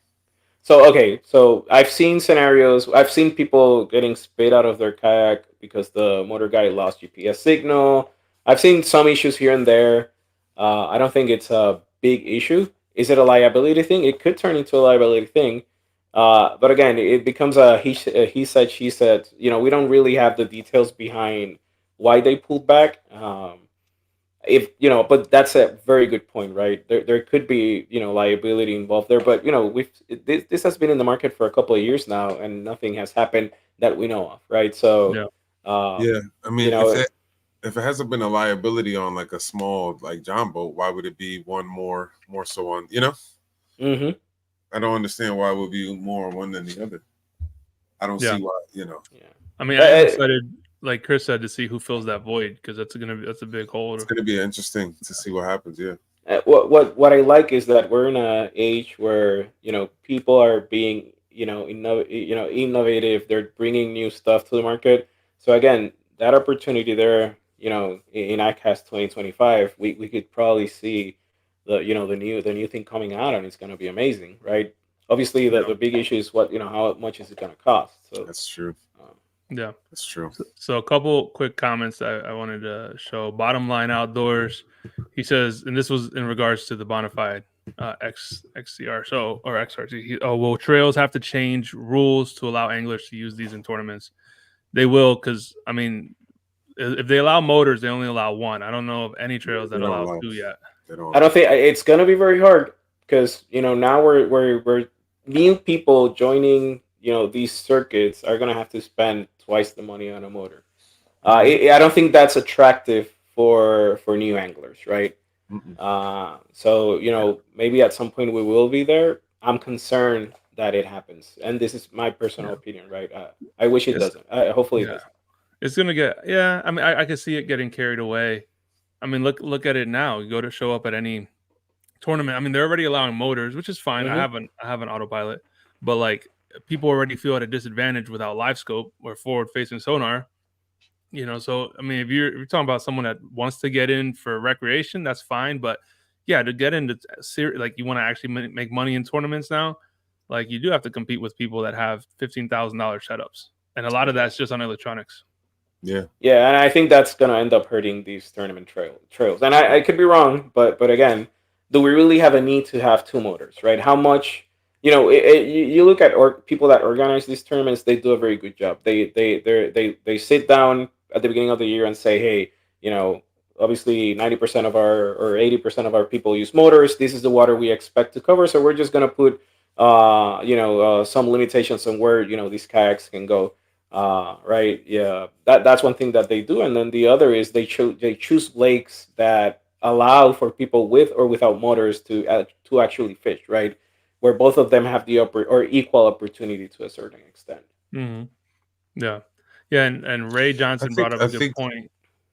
So I've seen scenarios. I've seen people getting spit out of their kayak because the motor guy lost GPS signal. I've seen some issues here and there. I don't think it's a big issue. Is it a liability thing? It could turn into a liability thing. But again, it becomes a he said, she said. We don't really have the details behind why they pulled back. But that's a very good point, right? There could be liability involved there, but this has been in the market for a couple of years now, and nothing has happened that we know of, right? So yeah. I mean, if it hasn't been a liability on like a small like John boat, why would it be one more so on? Mm-hmm. I don't understand why it would be more on one than the other. I don't see why. Yeah. I mean, I'm excited, like Chris said, to see who fills that void, because that's a big hole. It's gonna be interesting to see what happens. Yeah. What I like is that we're in an age where people are being innovative. They're bringing new stuff to the market. So again, that opportunity there, in iCast 2025, we could probably see the new thing coming out, and it's going to be amazing, right? Obviously, the big issue is what how much is it going to cost. So That's true. Yeah. That's true. So a couple quick comments I wanted to show. Bottom Line Outdoors, he says, and this was in regards to the Bonafide XTR, or XRT. Will trails have to change rules to allow anglers to use these in tournaments? They will, because I mean, if they allow motors, they only allow one. I don't know of any trails that allow two yet. I don't think it's going to be very hard because now we're new people joining. These circuits are going to have to spend twice the money on a motor. I don't think that's attractive for new anglers, right? So maybe at some point we will be there. I'm concerned that it happens, and this is my personal opinion, right? I wish it doesn't. Hopefully it doesn't. It's gonna get I mean, I can see it getting carried away. I mean, look at it now. You go to show up at any tournament. I mean, they're already allowing motors, which is fine. I have an autopilot, but like people already feel at a disadvantage without live scope or forward facing sonar. So I mean, if you're talking about someone that wants to get in for recreation, that's fine. But yeah, to get into like you want to actually make money in tournaments now, like you do have to compete with people that have $15,000 setups, and a lot of that's just on electronics. Yeah, and I think that's gonna end up hurting these tournament trails. And I could be wrong, but again, do we really have a need to have two motors, right? How much? You look at people that organize these tournaments; they do a very good job. They sit down at the beginning of the year and say, hey, obviously 90% of our or 80% of our people use motors. This is the water we expect to cover, so we're just gonna put some limitations on where these kayaks can go. Right, yeah, that's one thing that they do. And then the other is they choose lakes that allow for people with or without motors to actually fish, right, where both of them have the equal opportunity to a certain extent. Yeah, and Ray Johnson brought up a good point.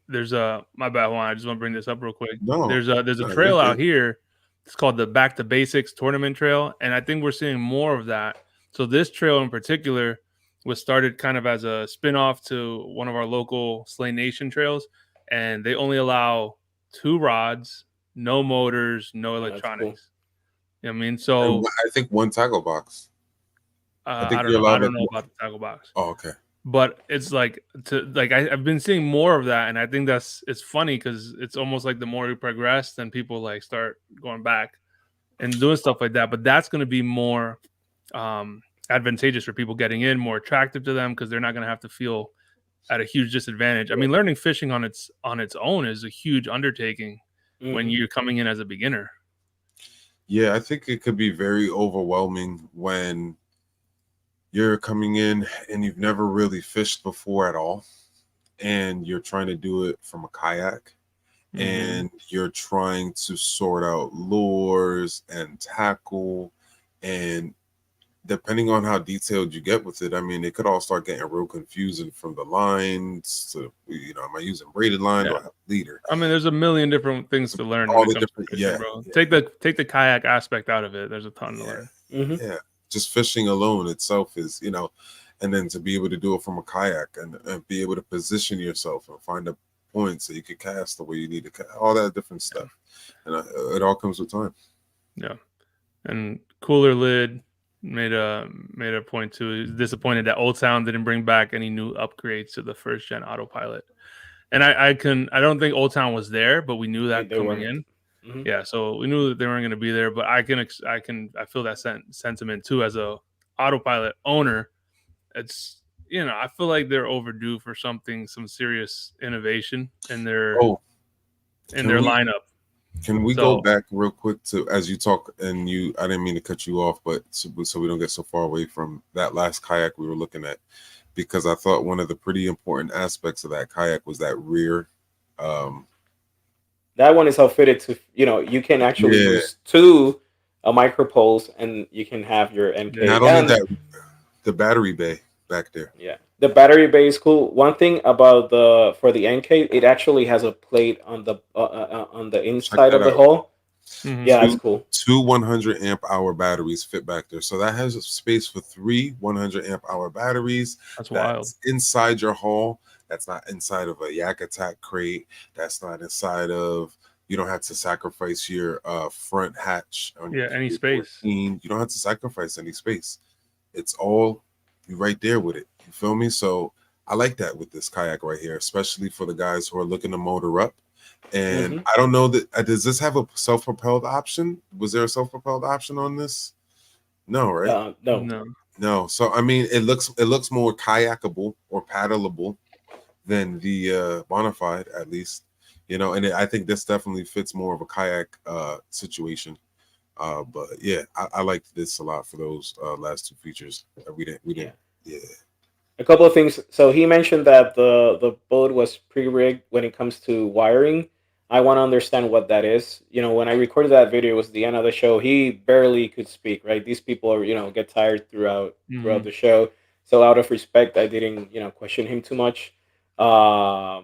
There's my bad, Juan, I just want to bring this up real quick. There's a trail out here. It's called the Back to Basics Tournament Trail, and I think we're seeing more of that. So this trail in particular was started kind of as a spin-off to one of our local Slay Nation trails, and they only allow 2 rods, no motors, no electronics. Cool. I mean, so I think 1 tackle box. I don't know about the tackle box. Oh, okay. But it's like I've been seeing more of that, and I think it's funny because it's almost like the more we progress, then people like start going back and doing stuff like that. But that's going to be more advantageous for people getting in, more attractive to them because they're not going to have to feel at a huge disadvantage. I mean, learning fishing on its own is a huge undertaking when you're coming in as a beginner. Yeah, I think it could be very overwhelming when you're coming in and you've never really fished before at all, and you're trying to do it from a kayak, and you're trying to sort out lures and tackle, and depending on how detailed you get with it, I mean, it could all start getting real confusing from the lines to, am I using braided line or leader? I mean, there's a million different things to learn. All the different, bro. Take the kayak aspect out of it. There's a ton to learn. Yeah. Just fishing alone itself is, and then to be able to do it from a kayak and be able to position yourself and find the points that you could cast the way you need to cast, all that different stuff. And it all comes with time. Yeah. And Cooler Lid made a point too. He's disappointed that Old Town didn't bring back any new upgrades to the first gen autopilot. And I don't think Old Town was there, but we knew that coming in. Yeah, so we knew that they weren't going to be there, but I feel that sentiment too as a autopilot owner. It's I feel like they're overdue for some serious innovation in their lineup. Can we go back real quick to as you talk and I didn't mean to cut you off, but so we don't get so far away from that last kayak we were looking at, because I thought one of the pretty important aspects of that kayak was that rear. That one is outfitted to, you can actually use 2 micro poles, and you can have your NK. Not only that, the battery bay back there. Yeah, the battery bay is cool. One thing about for the NK, it actually has a plate on the inside of the hull. Yeah, that's cool. 2 100 amp hour batteries fit back there, so that has a space for 3 100 amp hour batteries. That's wild. Inside your hull. That's not inside of a YakAttack crate. That's not inside of You don't have to sacrifice your front hatch on your Yeah, any space. 14. You don't have to sacrifice any space. It's all you right there with it. You feel me? So I like that with this kayak right here, especially for the guys who are looking to motor up. And I don't know that does this have a self-propelled option? Was there a self-propelled option on this? No, right? No. So I mean, it looks more kayakable or paddleable than the Bonafide, at least, you know. And I think this definitely fits more of a kayak situation. But yeah, I liked this a lot for those last two features. We didn't. Yeah. A couple of things. So he mentioned that the boat was pre-rigged when it comes to wiring. I want to understand what that is. You know, when I recorded that video, it was the end of the show. He barely could speak. Right, these people are, get tired throughout the show. So out of respect, I didn't question him too much. So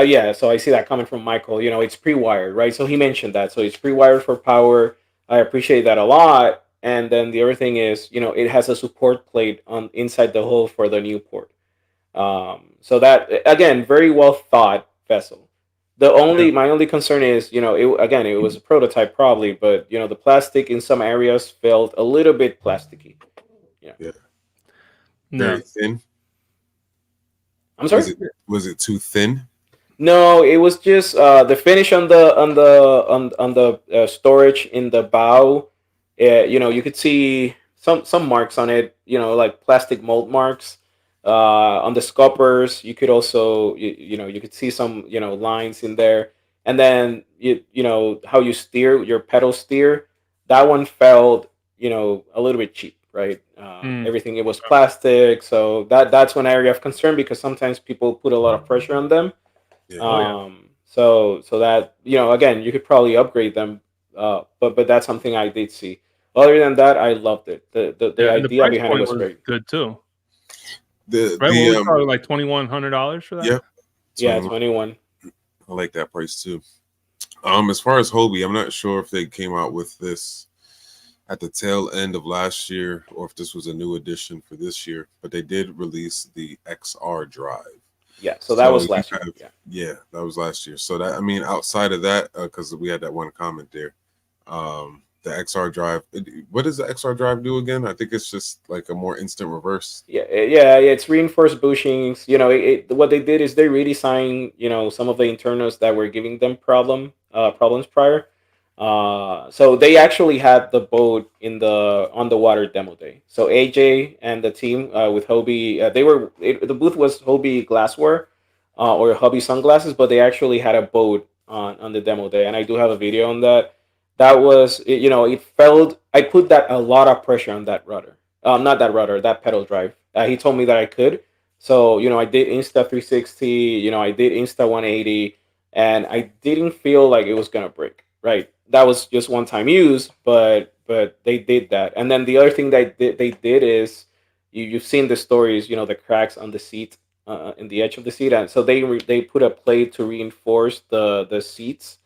yeah, so I see that coming from Michael. It's pre-wired, right? So he mentioned that. So it's pre-wired for power. I appreciate that a lot. And then the other thing is, it has a support plate on inside the hull for the Newport. So that again, very well thought vessel. My only concern is, it was a prototype probably, but the plastic in some areas felt a little bit plasticky. Yeah. No. Very thin. I'm sorry. Was it too thin? No, it was just the finish on the storage in the bow. You could see some marks on it. Like plastic mold marks. On the scuppers, you could also you could see some lines in there. And then how you steer your pedal steer. That one felt a little bit cheap, right? Everything, it was plastic, so that's one area of concern because sometimes people put a lot of pressure on them. So that again, you could probably upgrade them, but that's something I did see. Other than that, I loved it. The idea behind it was great. Good too. What was probably like $2,100 for that. Yep. Yeah, 21. I like that price too. As far as Hobie, I'm not sure if they came out with this at the tail end of last year or if this was a new addition for this year, but they did release the XR drive. Yeah, so that was last year. Yeah, that was last year. So that, I mean, outside of that, because we had that one comment there, the XR drive. What does the XR drive do again? I think it's just like a more instant reverse. Yeah. It's reinforced bushings. What they did is they redesigned, some of the internals that were giving them problems prior. So they actually had the boat on the water demo day. So AJ and the team with Hobie, the booth was Hobie glassware or Hobie sunglasses, but they actually had a boat on the demo day, and I do have a video on that. That was, it felt, I put that a lot of pressure on that rudder. Not that rudder, that pedal drive. He told me that I could. So, I did Insta 360, I did Insta 180, and I didn't feel like it was going to break, right? That was just one time use, but they did that. And then the other thing that they did is, you've seen the stories, the cracks on the seat, in the edge of the seat. And so they put a plate to reinforce the seats,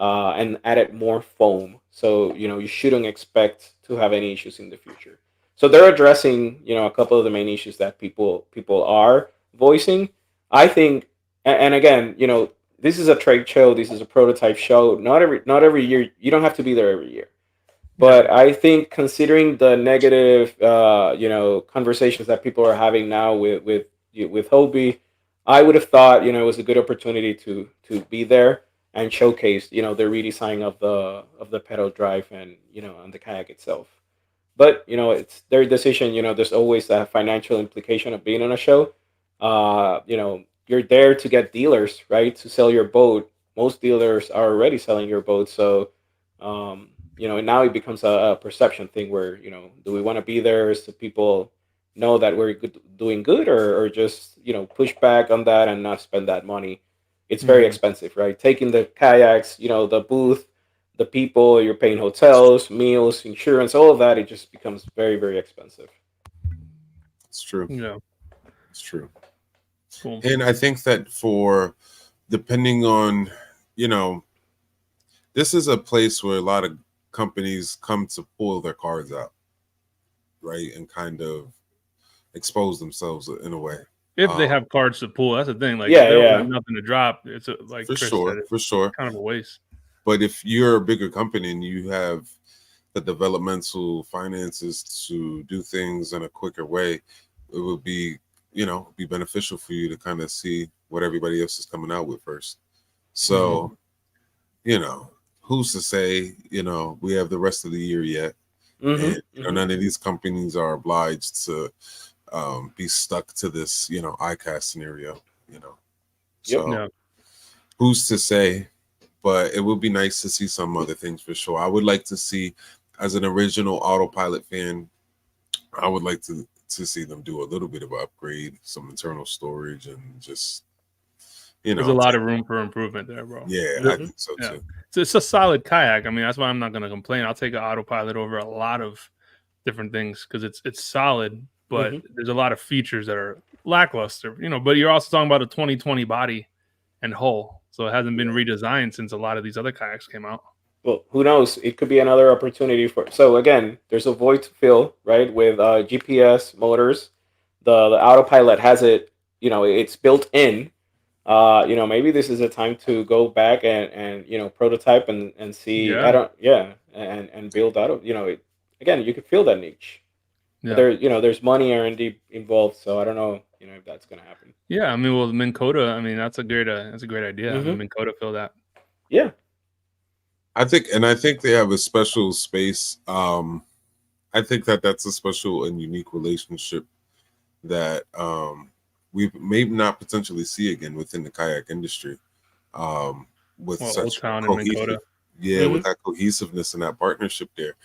and added more foam. So, you shouldn't expect to have any issues in the future. So they're addressing, a couple of the main issues that people are voicing. I think, and again, this is a trade show. This is a prototype show. Not every year. You don't have to be there every year. But I think considering the negative, conversations that people are having now with Hobie, I would have thought, it was a good opportunity to be there and showcase, the redesign of the pedal drive and on the kayak itself. But it's their decision. There's always a financial implication of being on a show. You're there to get dealers, right? To sell your boat. Most dealers are already selling your boat, so and now it becomes a perception thing where do we want to be there so people know that we're doing good, or just push back on that and not spend that money. It's very expensive, right? Taking the kayaks, the booth, the people, you're paying hotels, meals, insurance, all of that. It just becomes very, very expensive. It's true. Yeah, it's true. Cool. And I think that depending on, this is a place where a lot of companies come to pull their cards out, right? And kind of expose themselves in a way. If they have cards to pull, that's the thing. Like if Yeah, they don't yeah. have nothing to drop, it's like For Chris said, sure, for sure. kind of a waste. But if you're a bigger company and you have the developmental finances to do things in a quicker way, it would be, be beneficial for you to kind of see what everybody else is coming out with first. So, who's to say, we have the rest of the year yet. And none of these companies are obliged to be stuck to this, iCast scenario, So Yeah. who's to say? But it would be nice to see some other things for sure. I would like to see, as an original autopilot fan, I would like to see them do a little bit of an upgrade, some internal storage, and just there's a lot of room for improvement there, bro. Yeah, I think so too. It's a solid kayak. I mean, that's why I'm not going to complain. I'll take an autopilot over a lot of different things because it's solid, but there's a lot of features that are lackluster. But you're also talking about a 2020 body and hull, so it hasn't been redesigned since a lot of these other kayaks came out. Well, who knows? It could be another opportunity for. So again, there's a void to fill, right? With GPS motors, the autopilot has it. It's built in. Maybe this is a time to go back and prototype and see. And build out of again, you could feel that niche. Yeah. There's money R&D involved, so I don't know if that's gonna happen. Yeah, I mean, well, Minn Kota, I mean, that's a great idea. Minn Kota feel that. Yeah. I think they have a special space. I think that's a special and unique relationship that we may not potentially see again within the kayak industry. With such Old Town and Minn Kota. Yeah, with that cohesiveness and that partnership there.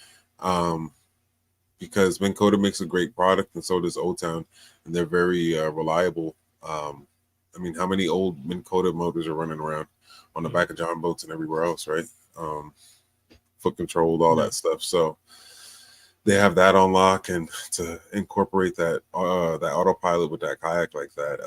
Because Minn Kota makes a great product, and so does Old Town, and they're very reliable. I mean, how many old Minn Kota motors are running around on the back of John boats and everywhere else, right? Foot controlled, all that stuff. So they have that on lock, and to incorporate that autopilot with that kayak like that,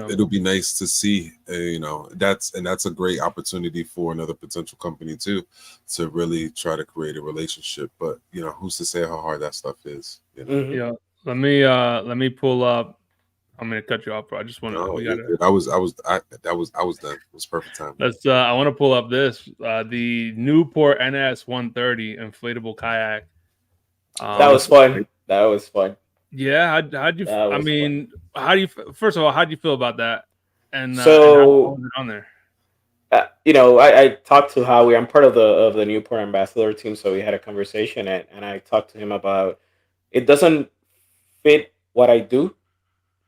it'll be nice to see. That's a great opportunity for another potential company too, to really try to create a relationship. But who's to say how hard that stuff is? Yeah. Let me pull up. I'm gonna cut you off, bro. I just want to. I was done. It was perfect time. I want to pull up this the Newport NS 130 inflatable kayak. That was fun. Yeah, how'd you? I mean, how do you? First of all, how do you feel about that? And so, and how was it on there? I talked to Howie. I'm part of the Newport ambassador team, so we had a conversation, and I talked to him about it. Doesn't fit what I do,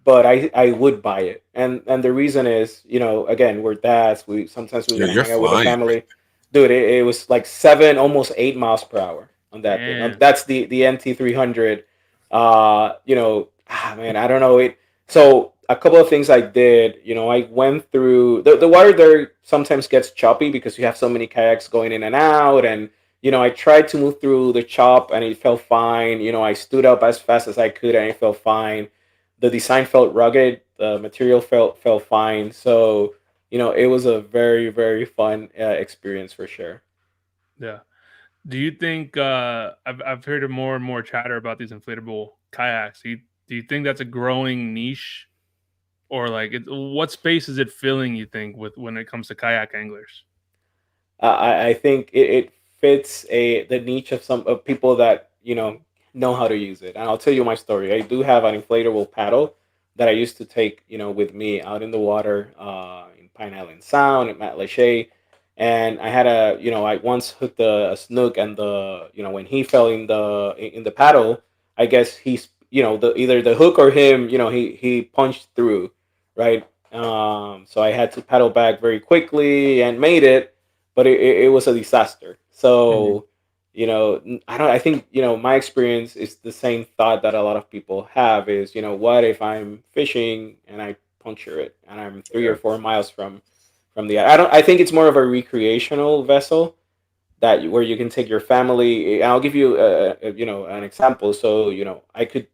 but I would buy it, and the reason is, again, we're dads. We sometimes we hang out with the family. Dude, it was like 7, almost 8 miles per hour on that thing. That's the NT 300. Man, I don't know it. So a couple of things I did. I went through the water there. Sometimes gets choppy because you have so many kayaks going in and out, and I tried to move through the chop and it felt fine. I stood up as fast as I could and it felt fine. The design felt rugged. The material felt fine. So it was a very, very fun experience for sure. Yeah. Do you think I've heard more and more chatter about these inflatable kayaks? Do you think that's a growing niche, or like what space is it filling? You think when it comes to kayak anglers? I think it fits the niche of some of people that know how to use it. And I'll tell you my story. I do have an inflatable paddle that I used to take with me out in the water in Pine Island Sound at Matlacha. And I had I once hooked a snook, and when he fell in the paddle, I guess he's either the hook or him, he punched through, right? So I had to paddle back very quickly and made it, but it was a disaster. So I think my experience is the same thought that a lot of people have is what if I'm fishing and I puncture it and I'm 3 or 4 miles from the I think it's more of a recreational vessel where you can take your family. I'll give you an example. So I could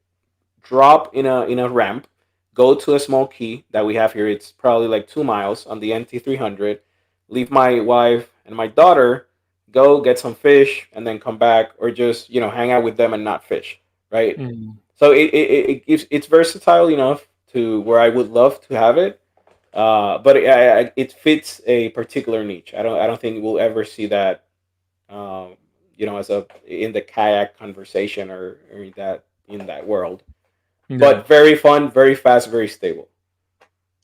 drop in a ramp, go to a small key that we have here. It's probably like 2 miles on the NT 300. Leave my wife and my daughter, go get some fish, and then come back, or just hang out with them and not fish, right? So it's versatile enough to where I would love to have it. But it fits a particular niche. I don't think we'll ever see that, um, as a in the kayak conversation or in that world. Yeah, But very fun, very fast, very stable.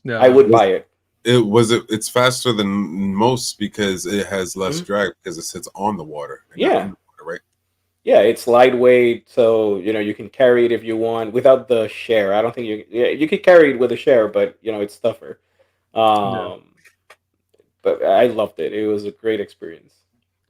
I yeah, would buy it. It's faster than most because it has less Mhm. drag because it sits on the water and not in Yeah, the water, right? yeah. It's lightweight, so you can carry it if you want without the share. I don't think you. Yeah, you could carry it with a share, but it's tougher. yeah. Um, but I loved it. It was a great experience.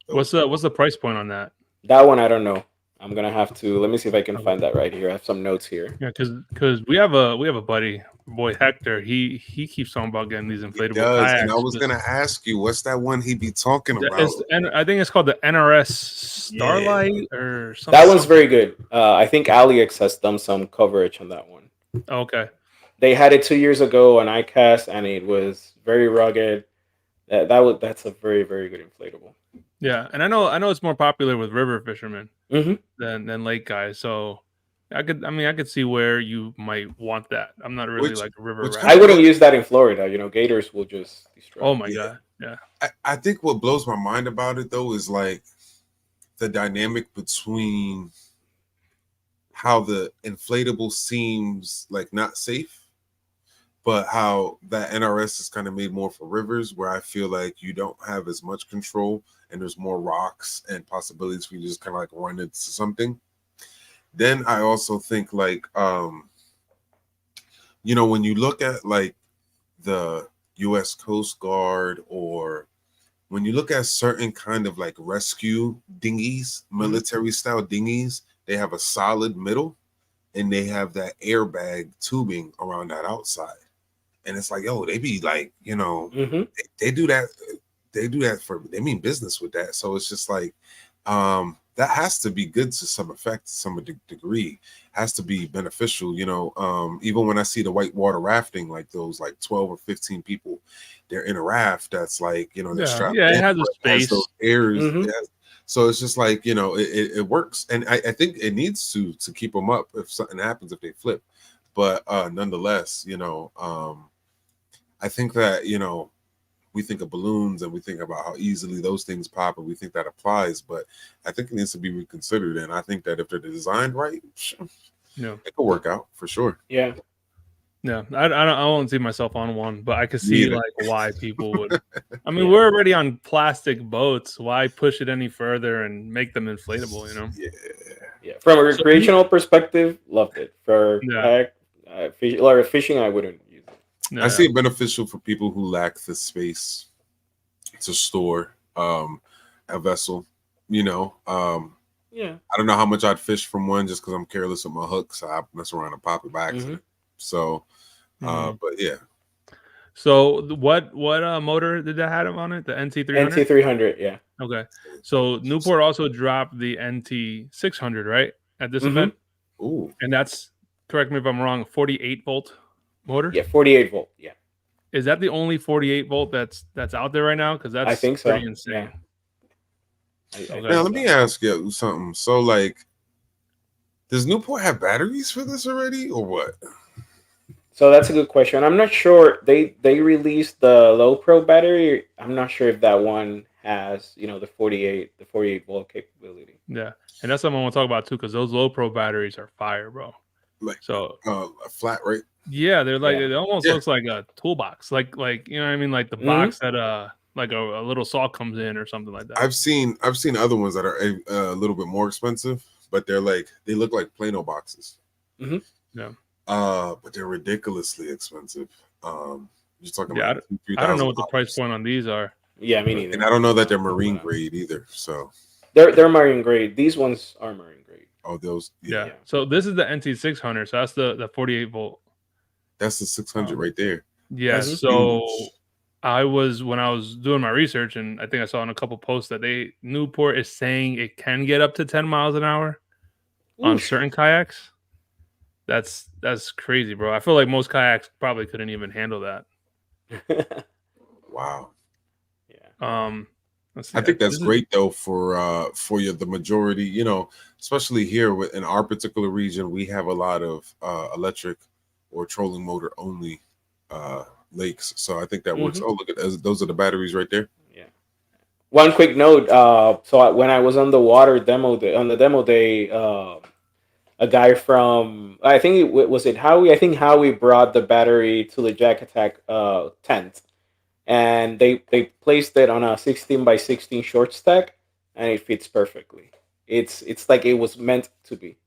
So, What's the price point on that? That one I don't know. I'm gonna have to let me see if I can Okay. find that right here. I have some notes here. Yeah, because we have a buddy, boy Hector. He keeps talking about getting these it inflatable does, and I kayaks. was gonna ask you, what's that one he be talking about? And I think it's called the NRS Yeah, Starlight or something. That one's very good. I think Alex has done some coverage on that one. Okay. They had it 2 years ago on iCast, and it was very rugged. That's a very very good inflatable. Yeah, and I know it's more popular with river fishermen Hmm. than lake guys. So I could see where you might want that. I'm not really which like a river which rat. I kind of wouldn't use that in Florida. Gators will just destroy Oh it. my yeah. god. Yeah. I think what blows my mind about it though is like the dynamic between how the inflatable seems like not safe, but how that NRS is kind of made more for rivers where I feel like you don't have as much control and there's more rocks and possibilities for you to just kind of like run into something. Then I also think like when you look at like the US Coast Guard or when you look at certain kind of like rescue dinghies, military style dinghies, they have a solid middle and they have that airbag tubing around that outside. And it's like, yo, they be like, Hmm. they do that. They do that they mean business with that. So it's just like, that has to be good to some effect, to some degree, has to be beneficial. Even when I see the whitewater rafting, like those like 12 or 15 people, they're in a raft that's like, they're Yeah. strapped Yeah, it in, has a but it has space. those airs. Hmm. So it's just like, it works. And I think it needs to keep them up if something happens, if they flip. But nonetheless, I think that, we think of balloons and we think about how easily those things pop and we think that applies, but I think it needs to be reconsidered. And I think that if they're designed right, Yeah. it could work out for sure. Yeah. Yeah. I won't see myself on one, but I could Me see either. like why people would. I mean, Yeah. we're already on plastic boats. Why push it any further and make them inflatable, Yeah. Yeah. From a So recreational perspective, loved it. For yeah. kayak, or fishing, I wouldn't use it. I Yeah. see it beneficial for people who lack the space to store a vessel. Yeah. I don't know how much I'd fish from one just because I'm careless with my hooks. So I mess around and pop it by Mm-hmm. accident. So, Mhm. but yeah, So what motor did that have on it? The NT300? NT300. Yeah. Okay. So Newport also dropped the NT600, right? At this Mm-hmm. event? ooh, And that's, correct me if I'm wrong, 48 volt motor? Yeah. 48 volt. Yeah. Is that the only 48 volt that's out there right now? Because I that's think so. pretty insane. Yeah. I Okay. now think let me so. ask you something. So, like, does Newport have batteries for this already, or what? So that's a good question. I'm not sure. They released the low pro battery. I'm not sure if that one has the 48 volt capability. Yeah. And that's something I want to talk about too, because those low pro batteries are fire, bro. Like, So a flat, right? yeah, they're like, Yeah. it almost Yeah. looks like a toolbox. Like you know what I mean? Like the Mhm. box that like a little saw comes in or something like that. I've seen other ones that are a little bit more expensive, but they look like Plano boxes. Mhm. Yeah. But they're ridiculously expensive. You're talking Yeah, like I don't know what the price point on these are. Yeah, me neither. and I don't know that they're marine grade either. So, They're marine grade. These ones are marine grade. those, Yeah. Yeah. So this is the NT600. So that's the 48 volt. that's the 600 right there. Yeah. That's So huge. when I was doing my research, and I think I saw in a couple posts that Newport is saying it can get up to 10 miles an hour on Oof. certain kayaks. That's crazy, bro. I feel like most kayaks probably couldn't even handle that. Wow. Yeah. Let's see. I think that's This is- great though for the majority, especially here in our particular region, we have a lot of electric or trolling motor only lakes. So I think that works. Mm-hmm. Oh, look at those are the batteries right there. Yeah. One quick note. When I was on the water on the demo day, a guy from I think was it Howie. I think Howie brought the battery to the YakAttack tent, and they placed it on a 16 by 16 short stack, and it fits perfectly. It's like it was meant to be.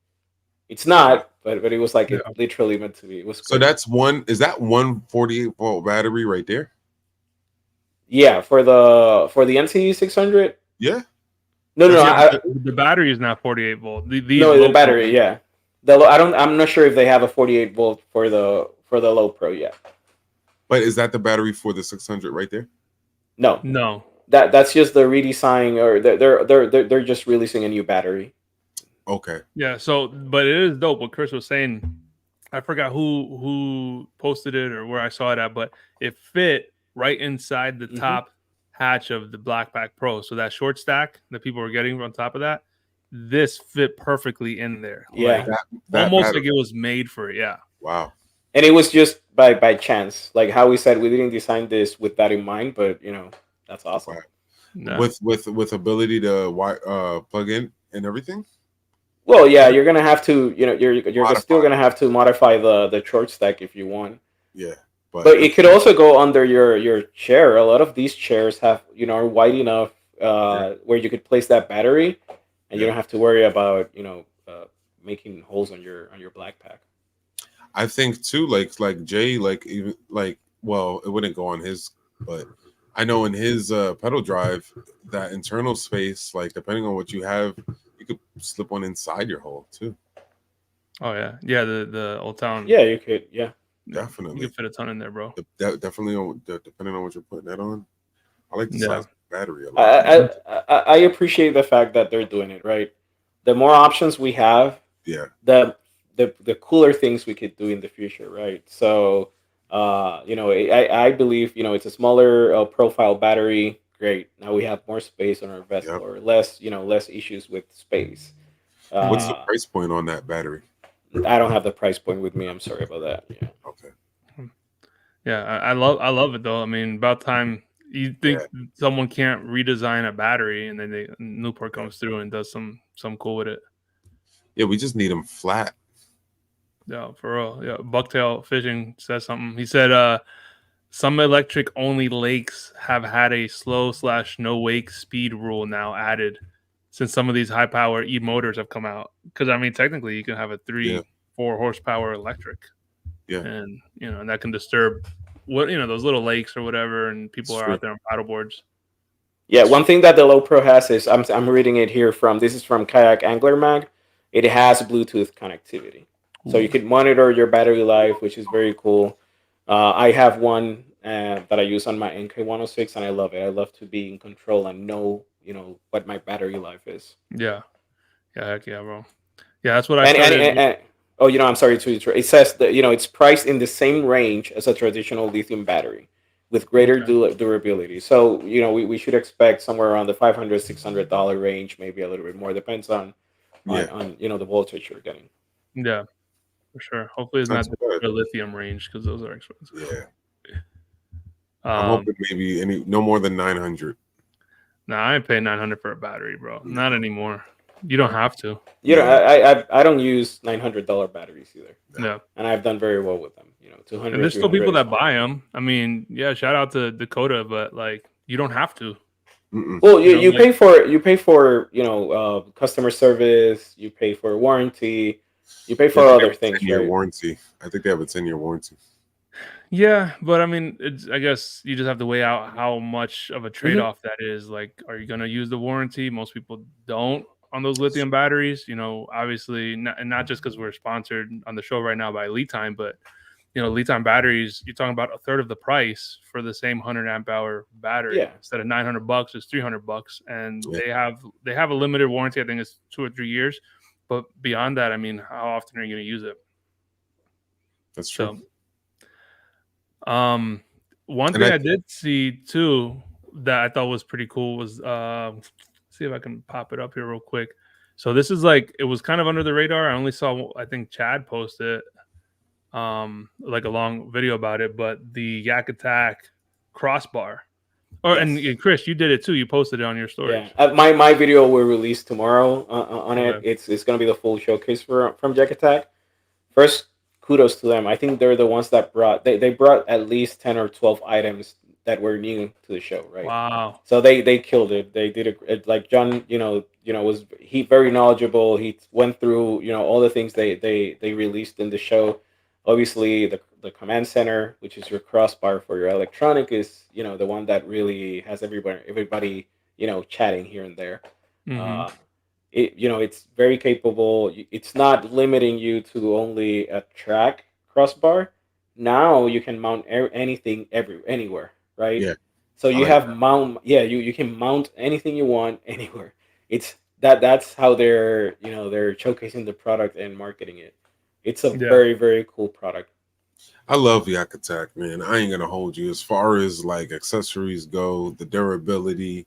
It's Wow. not, but it was like Yeah. it literally meant to be. It was So great. that's one. Is that one 48-volt battery right there? Yeah, for the NC 600. Yeah. No, no, That's no. Yeah, what. but the battery is not 48 volt. These No, the low battery. Yeah, I don't. I'm not sure if they have a 48 volt for the low pro yet. But is that the battery for the 600 right there? No, no. that's just the redesign, or they're just releasing a new battery. Okay. Yeah, so but it is dope what Chris was saying. I forgot who posted it or where I saw it at, but it fit right inside the Mm-hmm. top hatch of the Blackpack Pro. So that short stack that people were getting on top of that, this fit perfectly in there. Yeah, Like That almost battery. like it was made for it. Yeah. Wow. and it was just by chance. Like how we said, we didn't design this with that in mind, but that's awesome. Wow. Yeah. With ability to plug in and everything. Well, yeah, you're gonna have to, you're Modify. still gonna have to modify the short stack if you want. Yeah. But it could also go under your chair. A lot of these chairs have, are wide enough where you could place that battery, and you don't have to worry about, making holes on your black pack. I think too, like Jay, like even like well, it wouldn't go on his, but I know in his pedal drive, that internal space, like depending on what you have, you could slip one inside your hole too. Oh yeah. Yeah, the Old Town. Yeah, you could. Yeah. Definitely. You can fit a ton in there, bro. Definitely depending on what you're putting that on. I like the Yeah. size of the battery a lot. I appreciate the fact that they're doing it right. The more options we have, Yeah. the cooler things we could do in the future, right? So, I believe it's a smaller profile battery. Great. Now we have more space on our vessel, Yep. or less issues with space. What's the price point on that battery? I don't have the price point with me. I'm sorry about that. Yeah. Okay. Yeah, I love it though. I mean, about time. You think someone can't redesign a battery, and then Newport comes through and does some cool with it. Yeah, we just need them flat. Yeah, for real. Yeah, Bucktail Fishing says something. He said, some electric only lakes have had a slow/no wake speed rule now added since some of these high power e motors have come out. Because I mean, technically, you can have a 3-4 horsepower electric. Yeah. And and that can disturb those little lakes or whatever, and people are out there on paddle boards. Yeah, one thing that the Low Pro has is I'm reading it here this is from Kayak Angler Mag. It has Bluetooth connectivity, so you can monitor your battery life, which is very cool. I have one that I use on my NK106, and I love it. I love to be in control and know what my battery life is. Yeah, heck yeah, bro. Yeah, that's what I started. And oh, I'm sorry to interrupt. It says that it's priced in the same range as a traditional lithium battery, with greater durability. So we should expect somewhere around the $500-$600 range, maybe a little bit more. Depends on the voltage you're getting. Yeah, for sure. Hopefully, it's not the lithium range, because those are expensive. Yeah. I'm hoping maybe no more than 900. No, I ain't paying 900 for a battery, bro. Not anymore. You don't have to. I don't use $900 batteries either. Yeah, and I've done very well with them. 200. And there's still people that buy them. I mean, yeah, shout out to Dakota, but like, you don't have to. Well, you pay for customer service. You pay for warranty. You pay for other things. 10-year warranty. I think they have a 10-year warranty. Yeah, but I mean, I guess you just have to weigh out how much of a trade-off that is. Like, are you going to use the warranty? Most people don't on those lithium batteries. Obviously, not just because we're sponsored on the show right now by Lead Time, but Lead Time batteries, you're talking about a third of the price for the same 100 amp hour battery. Yeah. Instead of $900, it's $300, and they have a limited warranty. I think it's 2 or 3 years, but beyond that, I mean, how often are you going to use it? That's true. So, one thing I did see too that I thought was pretty cool was see if I can pop it up here real quick. So this is it was kind of under the radar. I only saw, I think Chad posted it. like a long video about it, but the YakAttack crossbar. Or Yes. and Chris, you did it too. You posted it on your stories. Yeah, my video will release tomorrow on it. Okay. It's gonna be the full showcase from YakAttack. First, kudos to them. I think they're the ones that they brought at least 10 or 12 items that were new to the show, right? Wow. So they killed it. They did it like John, was he very knowledgeable. He went through all the things they released in the show. Obviously, the command center, which is your crossbar for your electronic, is the one that really has everybody chatting here and there. Mm-hmm. Uh, it's very capable. It's not limiting you to only a track crossbar. Now you can mount anything anywhere, right? Yeah, So I you like have that. you can mount anything you want anywhere. It's that's how they're showcasing the product and marketing it. It's a Yeah. very, very cool product. I love YakAttack, man. I ain't gonna hold you. As far as like accessories go, the durability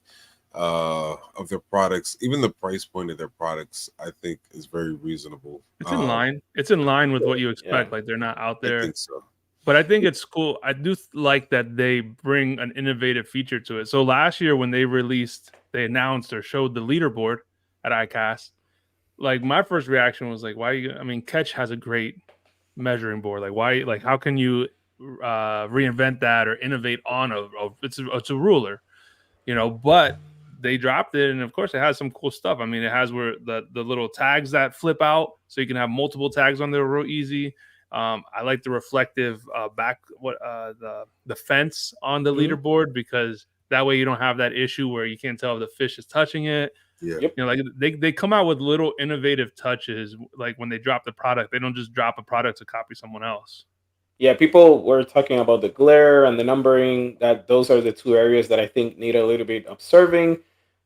of their products, even the price point of their products, I think is very reasonable. It's in line. It's in line with what you Yeah. expect. Like they're not out I there. think so. But I think it's cool. I do like that they bring an innovative feature to it. So last year when they announced or showed the leaderboard at iCast, like my first reaction was like, why are you? I mean, Catch has a great measuring board. Like why? Like how can you reinvent that or innovate on it's a ruler, But they dropped it, and of course, it has some cool stuff. I mean, it has where the little tags that flip out, so you can have multiple tags on there real easy. I like the reflective the fence on the Mhm. leaderboard because that way you don't have that issue where you can't tell if the fish is touching it. Yeah. Yep. Like they come out with little innovative touches. Like when they drop the product, they don't just drop a product to copy someone else. Yeah, people were talking about the glare and the numbering. That those are the two areas that I think need a little bit observing.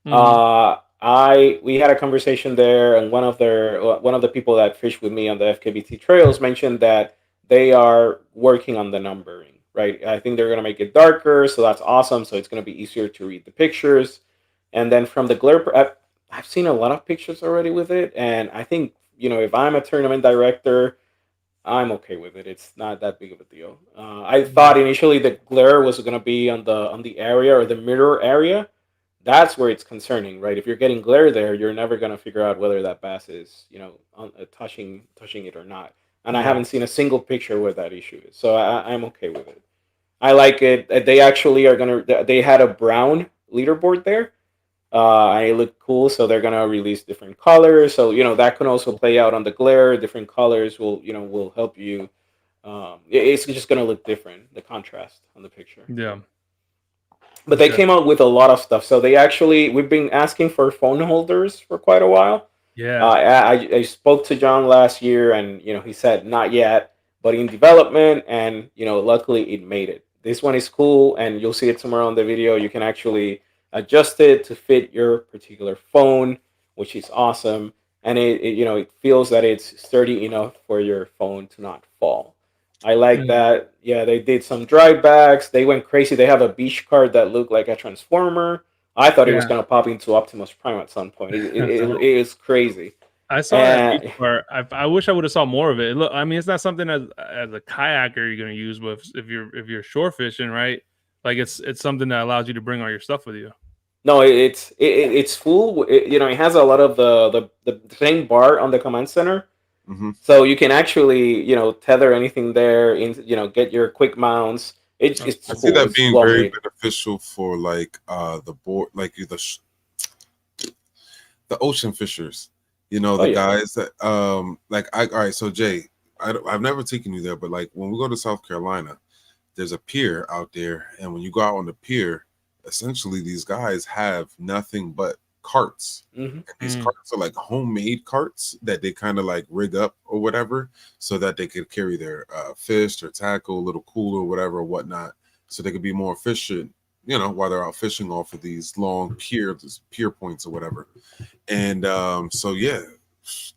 Mm-hmm. I we had a conversation there, and one of the people that fished with me on the FKBT trails mentioned that they are working on the numbering. Right, I think they're gonna make it darker, so that's awesome. So it's gonna be easier to read the pictures, and then from the glare, I've seen a lot of pictures already with it, and I think if I'm a tournament director, I'm okay with it. It's not that big of a deal. I Yeah. thought initially the glare was going to be on the area or the mirror area. That's where it's concerning, right? If you're getting glare there, you're never going to figure out whether that bass is, touching it or not. And I Yeah. haven't seen a single picture where that issue is, so I'm okay with it. I like it. They actually are gonna. They had a brown leaderboard there, and it looked cool. So they're gonna release different colors. So that can also play out on the glare. Different colors will help you. It's just gonna look different. The contrast on the picture. Yeah. But For they sure. came out with a lot of stuff. So we've been asking for phone holders for quite a while. Yeah. I spoke to John last year, and he said not yet, but in development, and luckily it made it. This one is cool, and you'll see it tomorrow on the video. You can actually adjust it to fit your particular phone, which is awesome, and it feels that it's sturdy enough for your phone to not fall. I like Mm. that. Yeah, they did some dry bags. They went crazy. They have a beach card that looked like a transformer. I thought it was Yeah. gonna pop into Optimus Prime at some point. It is crazy. I saw that beach And part. I wish I would have saw more of it. Look, I mean, it's not something as a kayaker you're gonna use, but if you're shore fishing, right? Like it's something that allows you to bring all your stuff with you. no, it's full. It has a lot of the same bar on the command center, Hmm. so you can actually tether anything there. Get your quick mounts. That's It's I see cool. that It's being well very made. beneficial for like the board, like the ocean fishers. Oh The yeah. guys that like I all right. So Jay, I've never taken you there, but like when we go to South Carolina, there's a pier out there, and when you go out on the pier, essentially these guys have nothing but carts. Hmm. And these mm, carts are like homemade carts that they kind of like rig up or whatever, so that they could carry their fish, their tackle, little cooler, whatever, whatnot, so they could be more efficient. While they're out fishing off of these long pier points or whatever. And so yeah,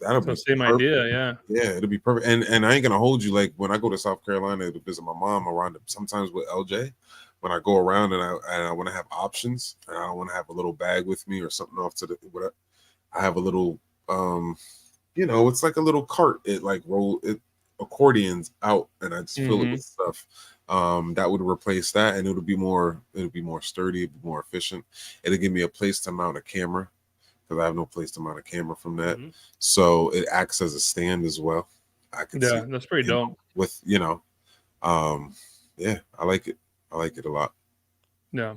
that'll so be same perfect. idea. Yeah. Yeah, it'll be perfect. And I ain't gonna hold you. Like when I go to South Carolina to visit my mom around sometimes with LJ, when I go around and I want to have options and I want to have a little bag with me or something off to the whatever. I have a little it's like a little cart. It like roll it accordions out, and I just fill it Mhm. with stuff. That would replace that, and it'll be more sturdy, more efficient. It'll give me a place to mount a camera because I have no place to mount a camera from that. Mhm. So it acts as a stand as well. I can see, Yeah, that's pretty dope. with yeah, I like it. I like it a lot. Yeah.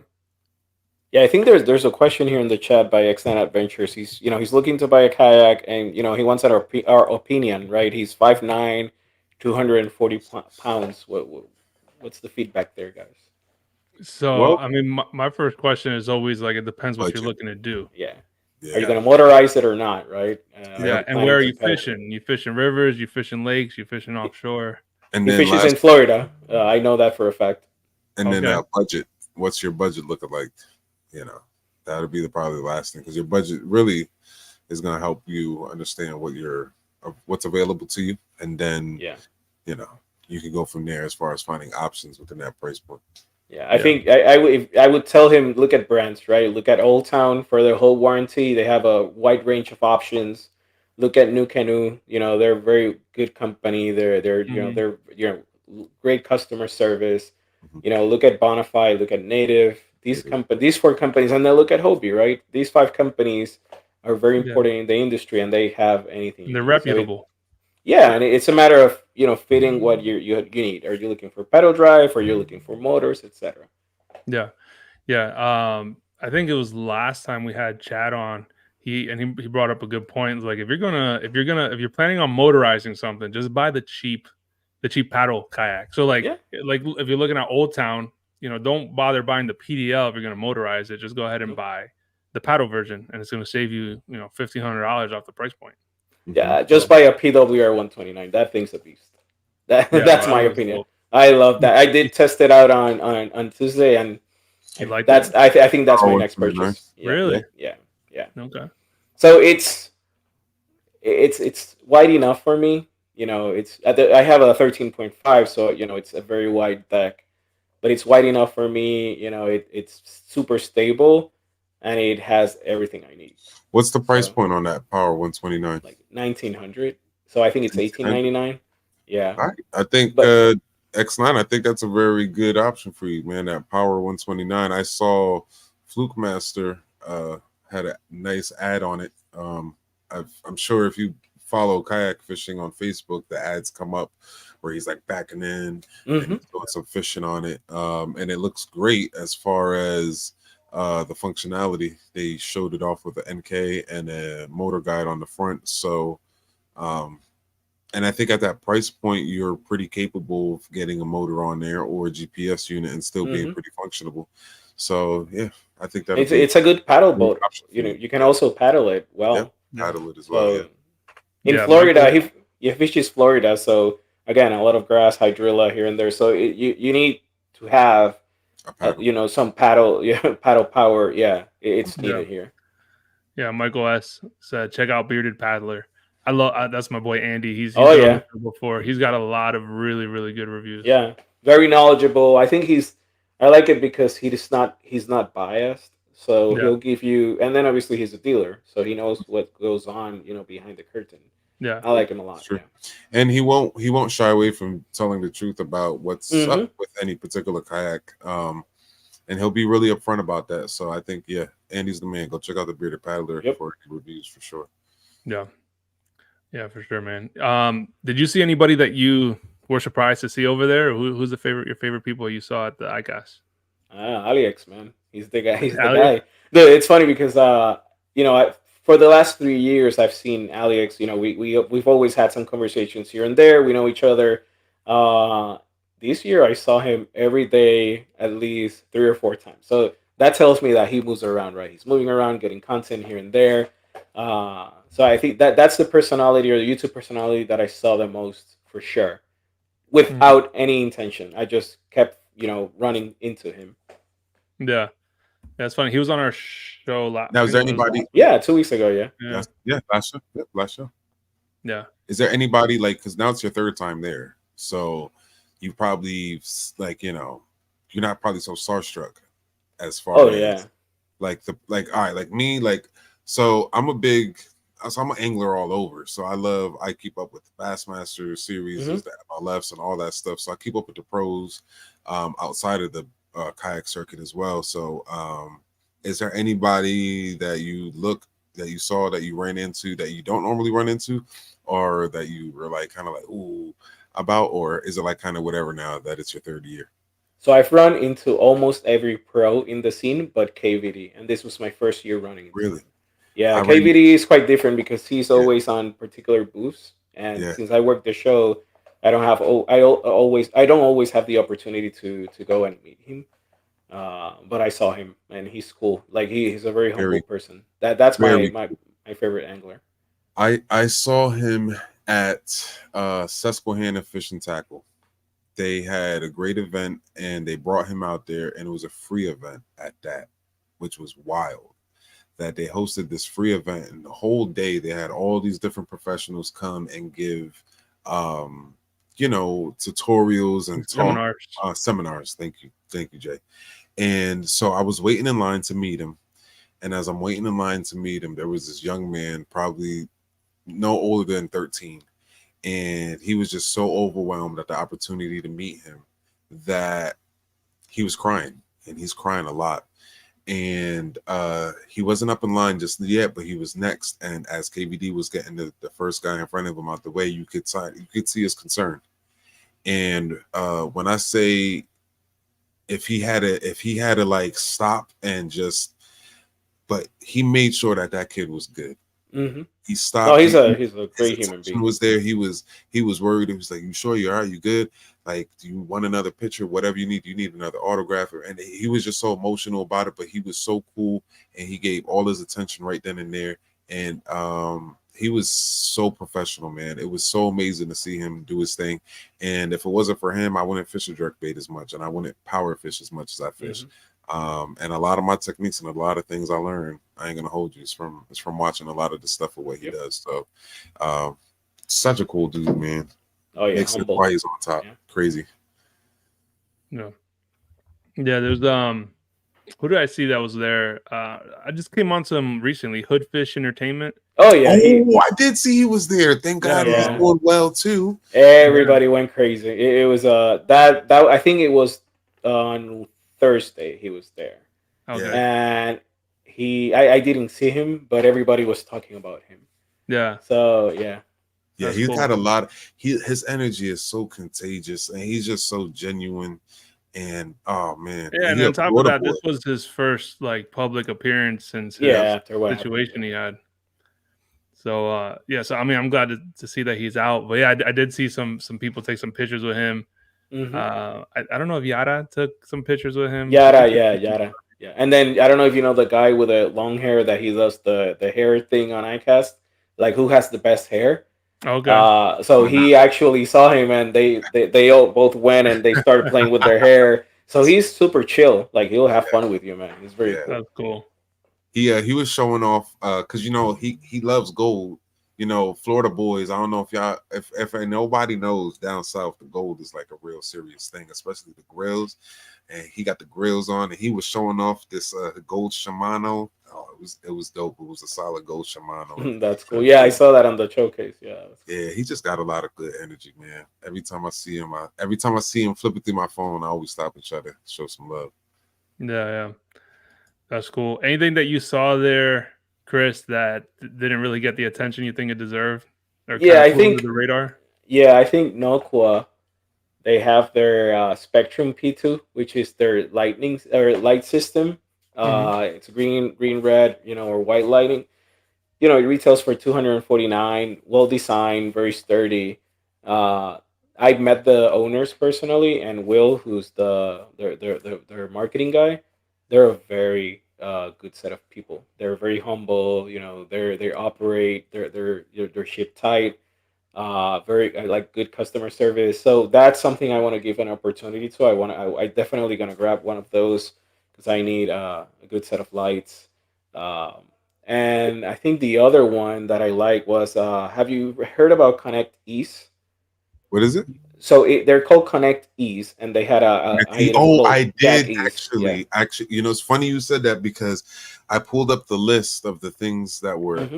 Yeah, I think there's a question here in the chat by X9 Adventures. He's looking to buy a kayak, and he wants our opinion, right? He's 5'9", 240 pounds. What's the feedback there, guys? So, Well, I mean, my first question is always like, it depends what you're budget. looking to do. Yeah. Are you Yeah. going to motorize it or not, right? Are Yeah, you and where planning are to you pedal? fishing? You fishing rivers? You fishing lakes? You fishing He, offshore? And he then fishes in Florida. I know that for a fact. Okay. budget. What's your budget looking like? That would be probably the last thing, because your budget really is going to help you understand what's available to you, and then Yeah. you can go from there as far as finding options within that price point. Yeah, I think I would tell him, look at brands, right? Look at Old Town for their whole warranty. They have a wide range of options. Look at New Canoe. They're a very good company. Mhm. They're great customer service. Mhm. Look at Bonafide. Look at Native. These four companies, and then look at Hobie, right? These five companies are very Yeah, important in the industry, and they have anything you they're need. So reputable. yeah, and it's a matter of fitting what you need. Are you looking for pedal drive? Or are you looking for motors, etc.? Yeah, yeah. I think it was last time we had Chad on. He brought up a good point. It's like, if you're planning on motorizing something, just buy the cheap paddle kayak. So like Yeah. if you're looking at Old Town, don't bother buying the PDL if you're gonna motorize it. Just go ahead and Mhm. buy the paddle version, and it's gonna save you $1,500 off the price point. Mhm. Yeah, just buy a PWR 129. That thing's a beast. Yeah, That's that my was opinion. dope. I love that. I did test it out on Tuesday, and You liked it? I think that's my Oh, next purchase. Yeah, yeah. Really? yeah, yeah. Okay. So it's wide enough for me. I have a 13.5, so it's a very wide deck, but it's wide enough for me. It's super stable, and it has everything I need. What's the price So point on that Power 129? like 1900. So I think it's 1899. Yeah, I think but X9. I think that's a very good option for you, man. That Power 129. I saw Fluke Master had a nice ad on it. I'm sure if you follow kayak fishing on Facebook, the ads come up where he's like backing in and mhm. he's doing some fishing on it. And it looks great as far as the functionality. They showed it off with an NK and a motor guide on the front. So and I think at that price point, you're pretty capable of getting a motor on there or a GPS unit and still being Mhm. pretty functional. So yeah, I think that'll It's be it's a good paddle a great boat. option for you. You can also paddle it Yeah, well. Yeah. paddle it as well. Yeah, So in Yeah, Florida, Michael. he fishes Florida. So again, a lot of grass, hydrilla here and there. So you need to have a paddle. some paddle, paddle power. Yeah, it's Yeah. needed here. Yeah, Michael S said, check out Bearded Paddler. I love that's my boy Andy. He's Oh been on the yeah, show before. He's got a lot of really, really good reviews. yeah, very knowledgeable. I think I like it because he's not biased. So Yeah. he'll give you, and then obviously he's a dealer, so he knows what goes on, behind the curtain. Yeah. I like him a lot. Sure. Yeah. And he won't shy away from telling the truth about what's Hmm. up with any particular kayak. And he'll be really upfront about that. So I think, yeah, Andy's the man. Go check out the Bearded Paddler Yep. for reviews for sure. Yeah. Yeah, for sure, man. Did you see anybody that you were surprised to see over there? Who's your favorite people you saw at the iCast? Alex, man, he's the guy. He's the Alex? guy. It's funny because for the last 3 years I've seen Alex. We've always had some conversations here and there. We know each other. Uh, this year I saw him every day at least 3 or 4 times. So that tells me that he moves around, right? He's moving around, getting content here and there. So I think that's the personality or the YouTube personality that I saw the most for sure, Mhm. without any intention. I just kept running into him. Yeah. That's funny. He was on our show last. Now, is there anybody? Yeah, 2 weeks ago. Yeah. Yeah. Last show. Yep, last show. Yeah. Is there anybody because now it's your third time there, so you probably you're not probably so starstruck as far Oh as yeah. all right, like me, so I'm a big I'm an angler all over. So I keep up with the Bassmaster series, Mhm. the MLFs and all that stuff. So I keep up with the pros outside of the kayak circuit as well. So is there anybody that you saw that you ran into that you don't normally run into, or that you were like kind of like ooh about, or is it like kind of whatever now that it's your third year? So I've run into almost every pro in the scene, but KVD, and this was my first year running into Really? him. Yeah, I ran. KVD is quite different because he's Yeah, always on particular booths, and yeah, since I work the show, I don't have I don't always have the opportunity to go and meet him. But I saw him, and he's cool. Like he's a very humble very, person. That's very. my favorite angler. I saw him at Susquehanna Fish and Tackle. They had a great event and they brought him out there, and it was a free event at that, which was wild. That they hosted this free event, and the whole day they had all these different professionals come and give tutorials and talk Seminars. seminars. Thank you, Jay. And so I was waiting in line to meet him, and as I'm waiting in line to meet him, there was this young man, probably no older than 13, and he was just so overwhelmed at the opportunity to meet him that he was crying, and he's crying a lot. And he wasn't up in line just yet, but he was next. And as KVD was getting the first guy in front of him out the way, you could see his concern. And when I say if he had to like stop and just, but he made sure that kid was good. Hmm. He No, stopped. he's a His great human attention being. was there. He was worried. He was like, "You sure you're all right? You good? Like, do you want another picture? Whatever you need. Do you need another autograph?" And he was just so emotional about it, but he was so cool, and he gave all his attention right then and there. And he was so professional, man. It was so amazing to see him do his thing. And if it wasn't for him, I wouldn't fish a jerk bait as much, and I wouldn't power fish as much as I fish. Hmm. And a lot of my techniques and a lot of things I learned, I ain't gonna hold you. It's from watching a lot of the stuff of what he Yep. does. So, such a cool dude, man. Oh yeah, Makes it humble. why he's on top. Yeah. Crazy. Yeah. Yeah, there's who did I see that was there? I just came on some recently, Hoodfish Entertainment. Oh yeah, I did see he was there. Thank God he's yeah. doing well too. Everybody went crazy. It was that I think it was on Thursday he was there, Okay. Yeah. and I didn't see him, but everybody was talking about him. Yeah. So yeah, Yeah, That's he's cool. got a lot. His energy is so contagious, and he's just so genuine. And oh man, Yeah, and he a on top of water that, boy. this was his first like public appearance since his yeah. After what happened, situation he had. So yeah, so I mean, I'm glad to see that he's out. But yeah, I did see some people take some pictures with him. hmm I don't know if Yada took some pictures with him. Yada, yeah, Yada, yeah. And then I don't know if you know the guy with the long hair that he does the hair thing on iCast, like who has the best hair. Okay. So he actually saw him, and they all both went and they started playing with their hair. So he's super chill. Like he'll have fun with you, man. He's very Yeah. cool. That's cool. He was showing off because he loves gold. Florida boys. I don't know if y'all if nobody knows down south, the gold is like a real serious thing, especially the grills. And he got the grills on, and he was showing off this gold Shimano. Oh, it was dope. It was a solid gold Shimano. That's cool. Yeah, I saw that on the showcase. Yeah. Yeah, he just got a lot of good energy, man. Every time I see him flipping through my phone, I always stop and try to show some love. Yeah. That's cool. Anything that you saw there, Chris, that didn't really get the attention you think it deserved, or Yeah, kind I of flew under think the radar? I think Noqua, they have their Spectrum P2, which is their lightning or light system. It's green, red, or white lighting. It retails for 249. Well designed, very sturdy. Uh, I met the owners personally, and Will, who's their marketing guy. They're a very good set of people. They're very humble. They operate. They're ship tight. Very I like good customer service. So that's something I want to give an opportunity to. I definitely gonna grab one of those because I need a good set of lights. Um, and I think the other one that I like was have you heard about Connect Ease? What is it? So they're called Connect Ease, and they had a item called I Jack did Ease. Yeah. actually. It's funny you said that because I pulled up the list of the things that were Hmm.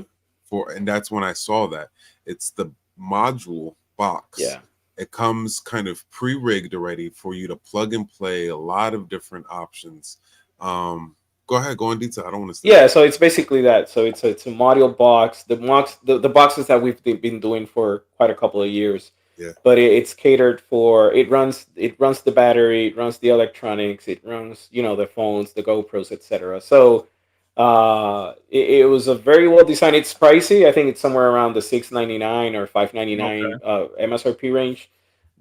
and that's when I saw that it's the module box. Yeah. It comes kind of pre-rigged already for you to plug and play, a lot of different options. Go ahead, go in detail. I don't want to say. Yeah, so it's basically that. So it's a module box. The boxes that we've been doing for quite a couple of years. Yeah. But it's catered for, it runs the battery, it runs the electronics, it runs, the phones, the GoPros, etc. So it was a very well designed. It's pricey. I think it's somewhere around the $699 or $599 MSRP range.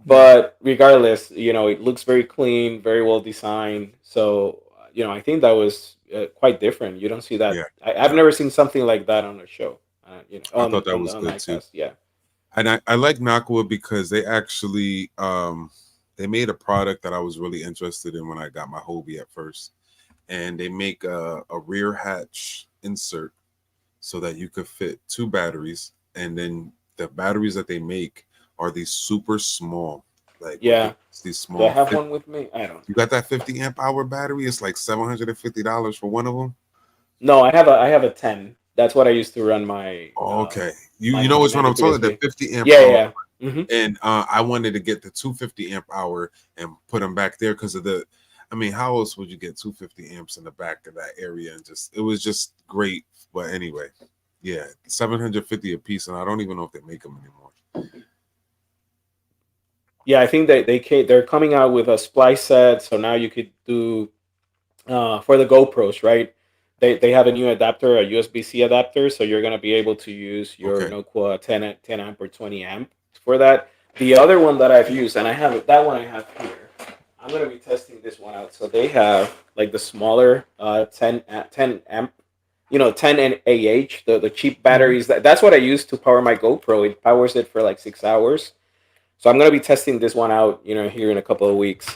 But regardless, it looks very clean, very well designed. So I think that was quite different. You don't see that. Yeah. I've never seen something like that on a show. I thought that was good too. Yeah. And I like Nakua because they actually they made a product that I was really interested in when I got my Hobie at first. And they make a rear hatch insert so that you could fit 2 batteries. And then the batteries that they make are these super small. Like, yeah, these small. Do I have one with me? I don't. You got that 50 amp hour battery? It's like $750 for one of them. No, I have a 10. That's what I used to run my. Okay, you know which one I'm talking about? The 50 amp. Yeah, hour. yeah. Mm-hmm. And I wanted to get the 250 amp hour and put them back there because of the. I mean, how else would you get 250 amps in the back of that area? And it was just great. But anyway, yeah, 750 a piece, and I don't even know if they make them anymore. Yeah, I think they're coming out with a splice set, so now you could do for the GoPros, right? They have a new adapter, a USB-C adapter, so you're gonna be able to use your Nokia 10 amp or 20 amp for that. The other one that I've used, and I have that one I have here. I'm gonna be testing this one out. So they have like the smaller 10 amp, 10 and AH, the cheap batteries. That's what I use to power my GoPro. It powers it for like 6 hours. So I'm gonna be testing this one out, here in a couple of weeks.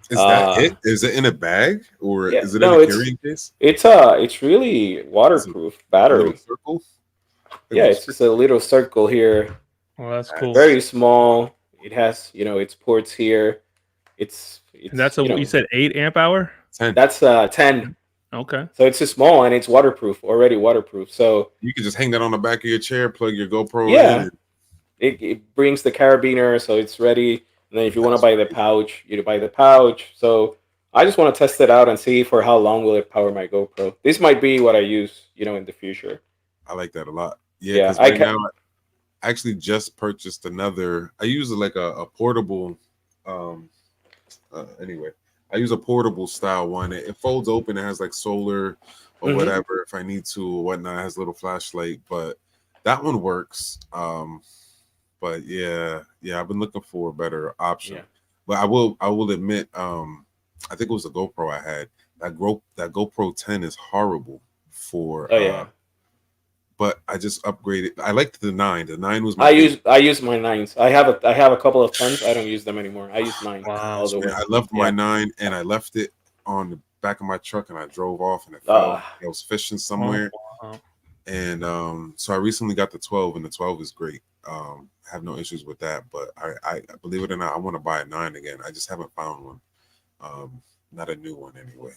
Is that it? Is it in a bag or is it in a carrying case? It's really waterproof battery. Circle? Yeah, it's just a little circle here. Well, that's cool. Very small. It has, its ports here. It's and that's you said 8 amp hour? 10. That's 10. Okay. So it's small and it's already waterproof. So you can just hang that on the back of your chair, plug your GoPro in. And... It brings the carabiner, so it's ready. And then if you want to buy the pouch, you buy the pouch. So I just want to test it out and see for how long will it power my GoPro. This might be what I use, in the future. I like that a lot. Yeah, because now I actually just purchased another. I use it like a portable. Anyway, I use a portable style one. It folds open. It has like solar or whatever if I need to or whatnot. It has a little flashlight, but that one works. But yeah, I've been looking for a better option. Yeah. But I will admit, I think it was a GoPro I had. That GoPro 10 is horrible for. But I just upgraded. I liked the 9. The 9 was my. I use my 9s. I have a couple of 10s. I don't use them anymore. I use 9. Wow. All the way. I loved my 9, and I left it on the back of my truck, and I drove off, and it fell. I was fishing somewhere, and so I recently got the 12, and the 12 is great. I have no issues with that, but I believe it or not, I want to buy a 9 again. I just haven't found one. Not a new one anyway.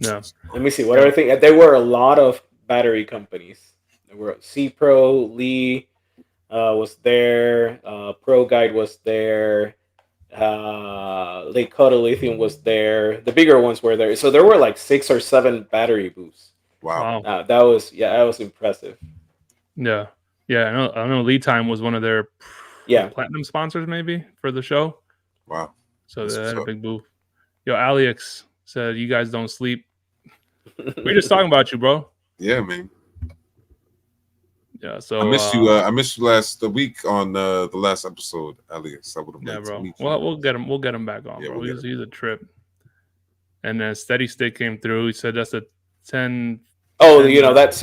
No. Let me see. What other thing? There were a lot of battery companies. There were C-Pro, Lee was there, Pro Guide was there, Lakota Lithium was there. The bigger ones were there. So there were like 6 or 7 battery booths. Wow. That was impressive. Yeah. Yeah, I know Lead Time was one of their platinum sponsors maybe for the show. Wow. So they had a big booth. Yo, Alex said you guys don't sleep. We're just talking about you, bro. Yeah, man. Yeah, so I missed you. I missed you last week on the last episode, Alex. I would have liked bro. to meet you. Well, we'll get him back on, bro. He's a trip. And then Steady Stick came through. He said that's a 10. Oh, that's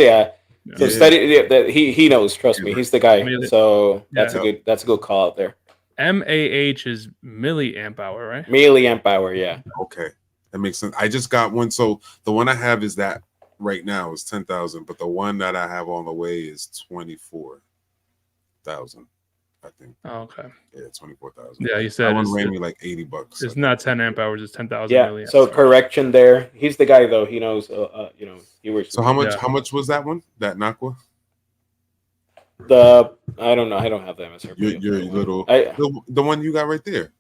So Steady, he knows. Trust me, he's the guy. So that's a good call out there. MAH is milliamp hour, right? Milliamp hour, yeah. Okay, that makes sense. I just got one. So the one I have is that right now is 10,000, but the one that I have on the way is 24,000. I think. Oh, okay. Yeah, 24,000. Yeah, he said that one ran me like $80. It's not 10 amp hours. It's 10,000. Yeah. milliamp So hours. correction there. He's the guy though. He knows. He works. So how much was that one? That Nakua? I don't know. I don't have the Your MSRP of your that one. little I the one you got right there.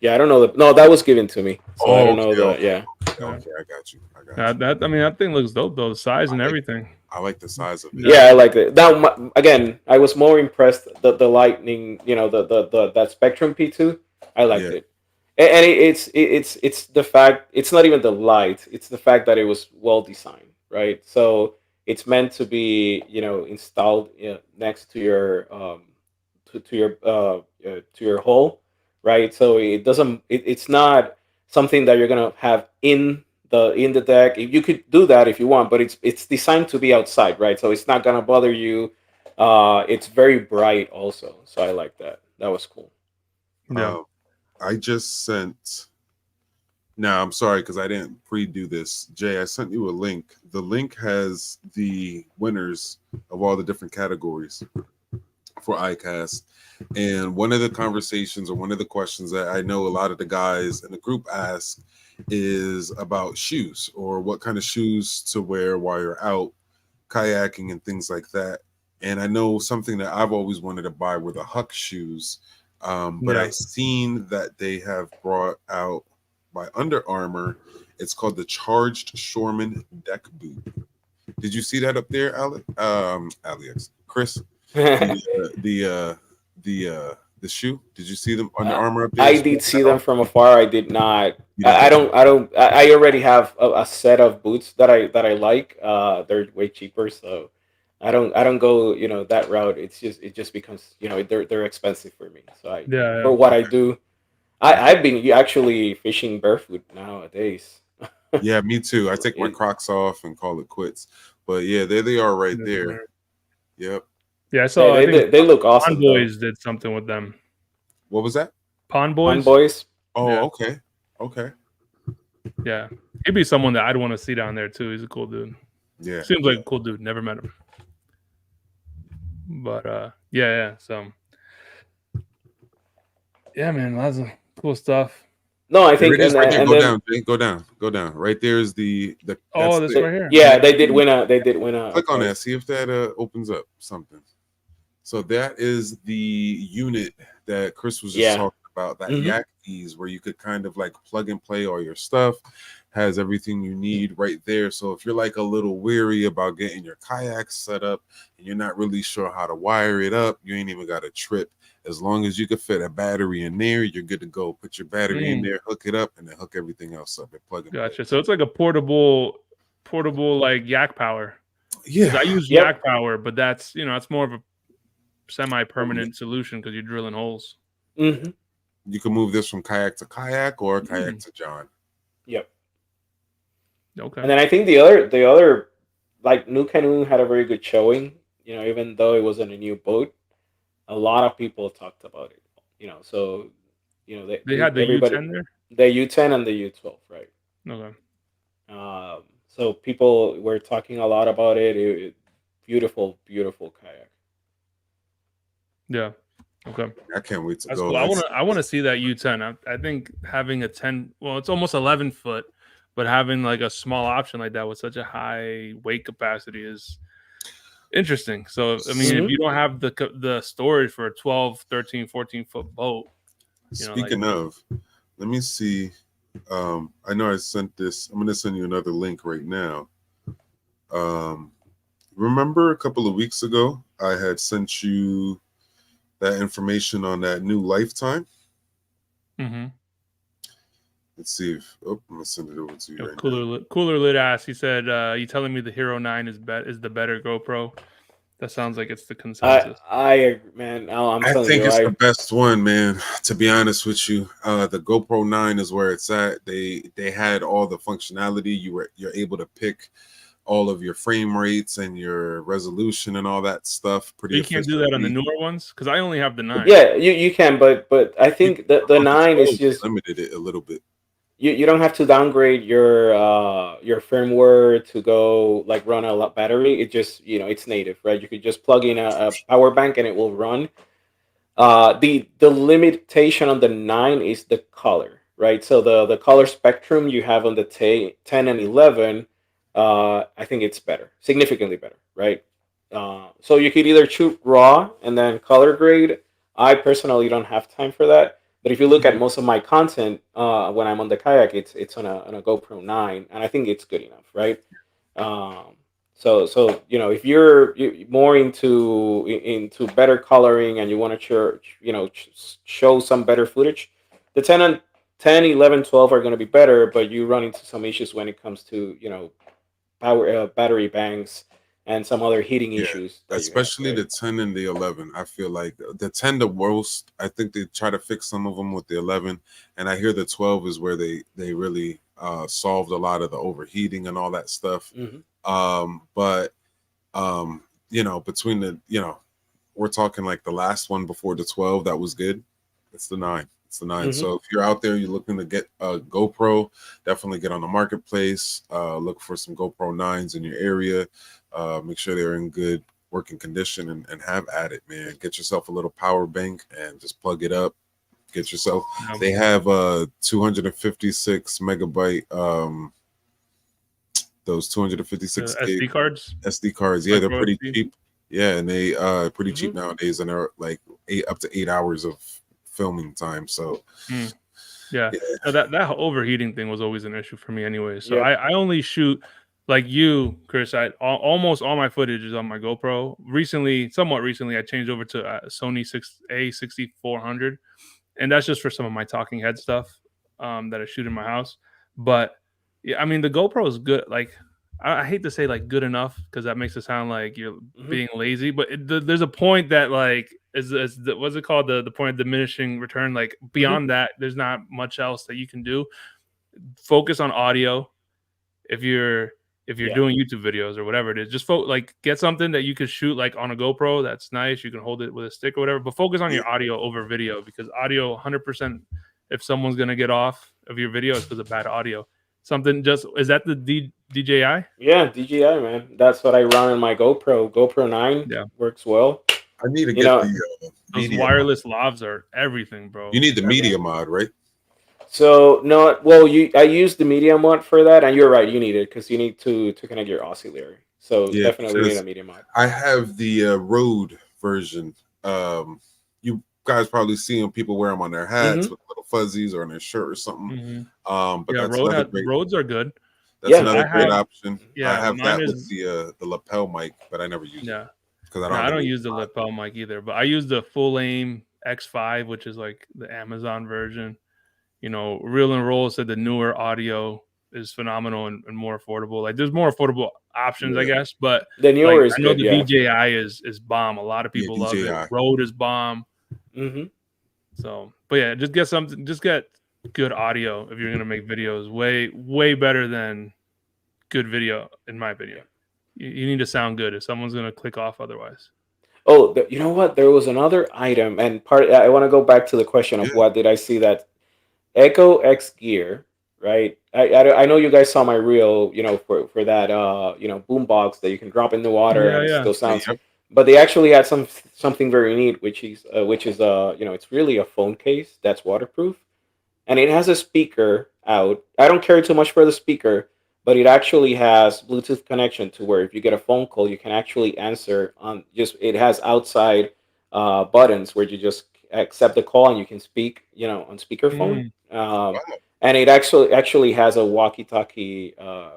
Yeah, I don't know. No, that was given to me, so I Oh, don't know okay, the. okay, Yeah, okay, Yeah. okay. I got you. I got you. That I mean, that thing looks dope though. The size I and like everything. I like the size of it. Yeah. yeah, I like it. Now again, I was more impressed the lightning. The that Spectrum P2. I liked Yeah. it, and it's the fact it's not even the light. It's the fact that it was well designed, right? So it's meant to be installed next to your to your hole, right? So it doesn't. It's not something that you're gonna have in the deck. You could do that if you want, but it's designed to be outside, right? So it's not gonna bother you. It's very bright also, so I like that. That was cool. Yeah. Um, I just sent. Now I'm sorry because I didn't pre-do this. Jay, I sent you a link. The link has the winners of all the different categories for iCast. And one of the conversations or one of the questions that I know a lot of the guys in the group ask is about shoes or what kind of shoes to wear while you're out kayaking and things like that. And I know something that I've always wanted to buy were the Huck shoes. But Yeah. I seen that they have brought out by Under Armour. It's called the Charged Shoreman Deck Boot. Did you see that up there, Alex? Chris? The shoe. Did you see them Under uh, Armour up there? I did see them from afar. I did not. I don't. I don't. I already have a set of boots that I like. They're way cheaper, so I don't go that route. It just becomes they're expensive for me. So Yeah. for what I do, I've been actually fishing barefoot nowadays. Yeah, me too. I So take my Crocs off and call it quits. But yeah, there they are right there. Yep. Yeah. I saw. I think they look Pond awesome though. Boys did something with them. What was that? Pond On Boys. boys. Oh, Yeah. okay. Okay. Yeah. He'd be someone that I'd want to see down there too. He's a cool dude. Yeah. Seems like a cool dude. Never met him. But yeah. So yeah, man, lots of cool stuff. No, I There think it is right there. and Go then down, Jay. Go down. Go down. Right there is the Oh, that's this the, right here. yeah, they did win a click on that. prize. See if that opens up something. So that is the unit that Chris was just Yeah. talking about, that Mhm. Yak Ease, where you could kind of like plug and play all your stuff, has everything you need right there. So if you're like a little weary about getting your kayak set up and you're not really sure how to wire it up, you ain't even got a trip. As long as you can fit a battery in there, you're good to go. Put your battery in there, hook it up, and then hook everything else up and plug and play. Gotcha. So it's like a portable like Yak Power. 'Cause Yeah. I use Yep. Yak Power, but that's it's more of a semi-permanent solution because you're drilling holes. Hmm. You can move this from kayak to kayak or kayak to John. Yep. Okay. And then I think the other like New Canoe had a very good showing. Even though it wasn't a new boat, a lot of people talked about it. So They had the everybody U10 there. the U10 and the U12, right? Okay. So people were talking a lot about it. Beautiful, beautiful kayak. Yeah. Okay. I can't wait to That's go. cool. I want to see that U10. I think having a 10, well, it's almost 11 foot, but having like a small option like that with such a high weight capacity is interesting. So I mean, if Mhm. you don't have the storage for a 12, 13, 14-foot boat, Speaking of, let me see. I know I sent this. I'm going to send you another link right now. Remember a couple of weeks ago, I had sent you that information on that new Lifetime. mm-hmm. Let's see if I'm gonna send it over to you right now. Cooler lid ass. He said, "You telling me the Hero 9 is the better GoPro?" That sounds like it's the consensus. Man, I'm I telling think you, it's the best one, man. To be honest with you, the GoPro 9 is where it's at. They had all the functionality. You're able to pick all of your frame rates and your resolution and all that stuff. Pretty. You can't do that on the newer ones because I only have the 9. Yeah, you can, but I think the 9 is just limited it a little bit. You don't have to downgrade your firmware to go like run a lot battery. It just it's native, right? You could just plug in a power bank and it will run. The limitation on the 9 is the color, right? So the color spectrum you have on the 10 and 11, I think it's better, significantly better, right? So you could either shoot raw and then color grade. I personally don't have time for that. But if you look at Mhm. most of my content when I'm on the kayak, it's on a GoPro 9, and I think it's good enough, right? Um, so if you're more into better coloring and you want to show some better footage, the 10, 11, 12 are going to be better, but you run into some issues when it comes to power battery banks and some other heating Yeah, issues that you have, especially right? the 10 and the 11. I feel like the 10 the worst. I think they try to fix some of them with the 11, and I hear the 12 is where they really solved a lot of the overheating and all that stuff. Hmm. But between we're talking like the last one before the 12 that was good. It's the 9. It's the 9. Hmm. So if you're out there, you're looking to get a GoPro, definitely get on the marketplace. Look for some GoPro 9s in your area. Make sure they're in good working condition and have at it, man. Get yourself a little power bank and just plug it up. Get yourself. Yeah. They have 256 megabyte those The 256K SD cards, SD cards. Yeah, they're micro pretty SD. cheap. Yeah, and they pretty Hmm. cheap nowadays, and they're like up to 8 hours of filming time. So Mm. Yeah, yeah, no, that whole overheating thing was always an issue for me anyway. So Yep. I only shoot like you, Chris. Almost all my footage is on my GoPro. Somewhat recently, I changed over to Sony 6400, and that's just for some of my talking head stuff that I shoot in my house. But yeah, I mean the GoPro is good. Like I hate to say like good enough because that makes it sound like you're Hmm. being lazy. But there's a point that like what's it called, the point of diminishing return. Like Hmm. beyond that, there's not much else that you can do. Focus on audio if you're Yeah. doing YouTube videos or whatever it is. Just like get something that you could shoot like on a GoPro. That's nice. You can hold it with a stick or whatever. But focus on yeah, your audio over video because audio 100%. If someone's gonna get off of your video, it's because of bad audio. Something just is that the DJI? Yeah, DJI, man. That's what I run on my GoPro. GoPro 9 Yeah, works well. I need to You get know, the those media mod. wireless lavs are everything, You bro. need the Everything. media mod, right? so no, well, I use the media mod for that, and you're right, you need it because you need to connect your oscillator. So Yeah, definitely need a because media mod. I have the Rode version. You guys probably see them. People wear them on their hats Hmm. with little fuzzies or on their shirt or something. Hmm. But Yeah, that's another great. roads are good. That's Yeah. another I great have option. I yeah, have mine that with is the lapel mic, but I never use it yeah. because I don't No, have I the don't media use the mod. lapel mic either, but I use the full aim X5, which is like the Amazon version. Real and Roll said the newer audio is phenomenal and more affordable. Like there's more affordable options, I Yeah, guess, but The like newer is I know good, the yeah. DJI is bomb. A lot of yeah, people love it. DJI. Rode is bomb. Hmm. So, but yeah, just get good audio if you're gonna make videos. Way better than good video, in my opinion. Yeah. You need to sound good if someone's gonna click off otherwise. Oh, you know what? There was another item, and I want to go back to the question of Yeah, what did I see that Echo X gear, right? I know you guys saw my reel, for that boom box that you can drop in the water Yeah, and it yeah. still sounds. yep, But they actually had something very neat, which is it's really a phone case that's waterproof, and it has a speaker out. I don't care too much for the speaker, but it actually has Bluetooth connection to where if you get a phone call, you can actually answer on just it has outside buttons where you just accept the call and you can speak, on speakerphone. Mm, wow, And it actually has a walkie-talkie a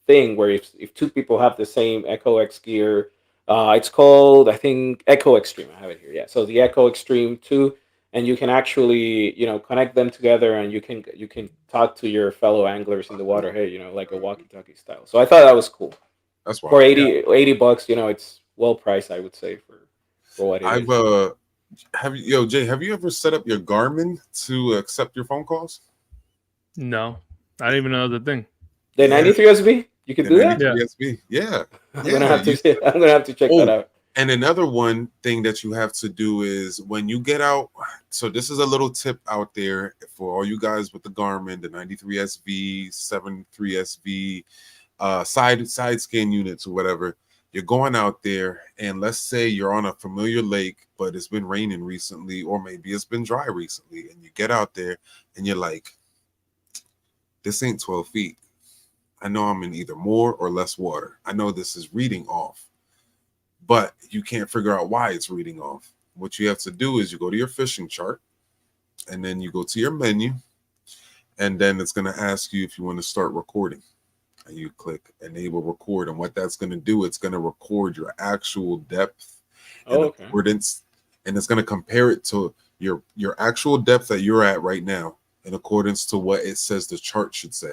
thing where if two people have the same Echo X gear, it's called I think Echo Extreme. I have it here. Yeah, so the Echo Extreme 2, and you can actually connect them together and you can talk to your fellow anglers in the water, hey, like a walkie-talkie style. So I thought that was cool. that's For wild. yeah. 80 bucks, it's well priced, I would say, for what it I've is. have you, yo Jay, have you ever set up your Garmin to accept your phone calls? No, I didn't even know the thing. The Yeah, 93 SB, you can the do that. Yeah. 93 SB. Yeah, I'm gonna yeah. have to I'm gonna have to check that Oh, out. and another one thing that you have to do is when you get out. So this is a little tip out there for all you guys with the Garmin, the 93 SV, 73 SV, side scan units or whatever. You're going out there, and let's say you're on a familiar lake, but it's been raining recently, or maybe it's been dry recently, and you get out there and you're like, this ain't 12 feet. I know I'm in either more or less water. I know this is reading off. but you can't figure out why it's reading off. What you have to do is you go to your fishing chart, and then you go to your menu, and then it's going to ask you if you want to start recording. And you click enable record, and what that's going to do, it's going to record your actual depth and accordance, and it's going to compare it to your actual depth that you're at right now in accordance to what it says the chart should say,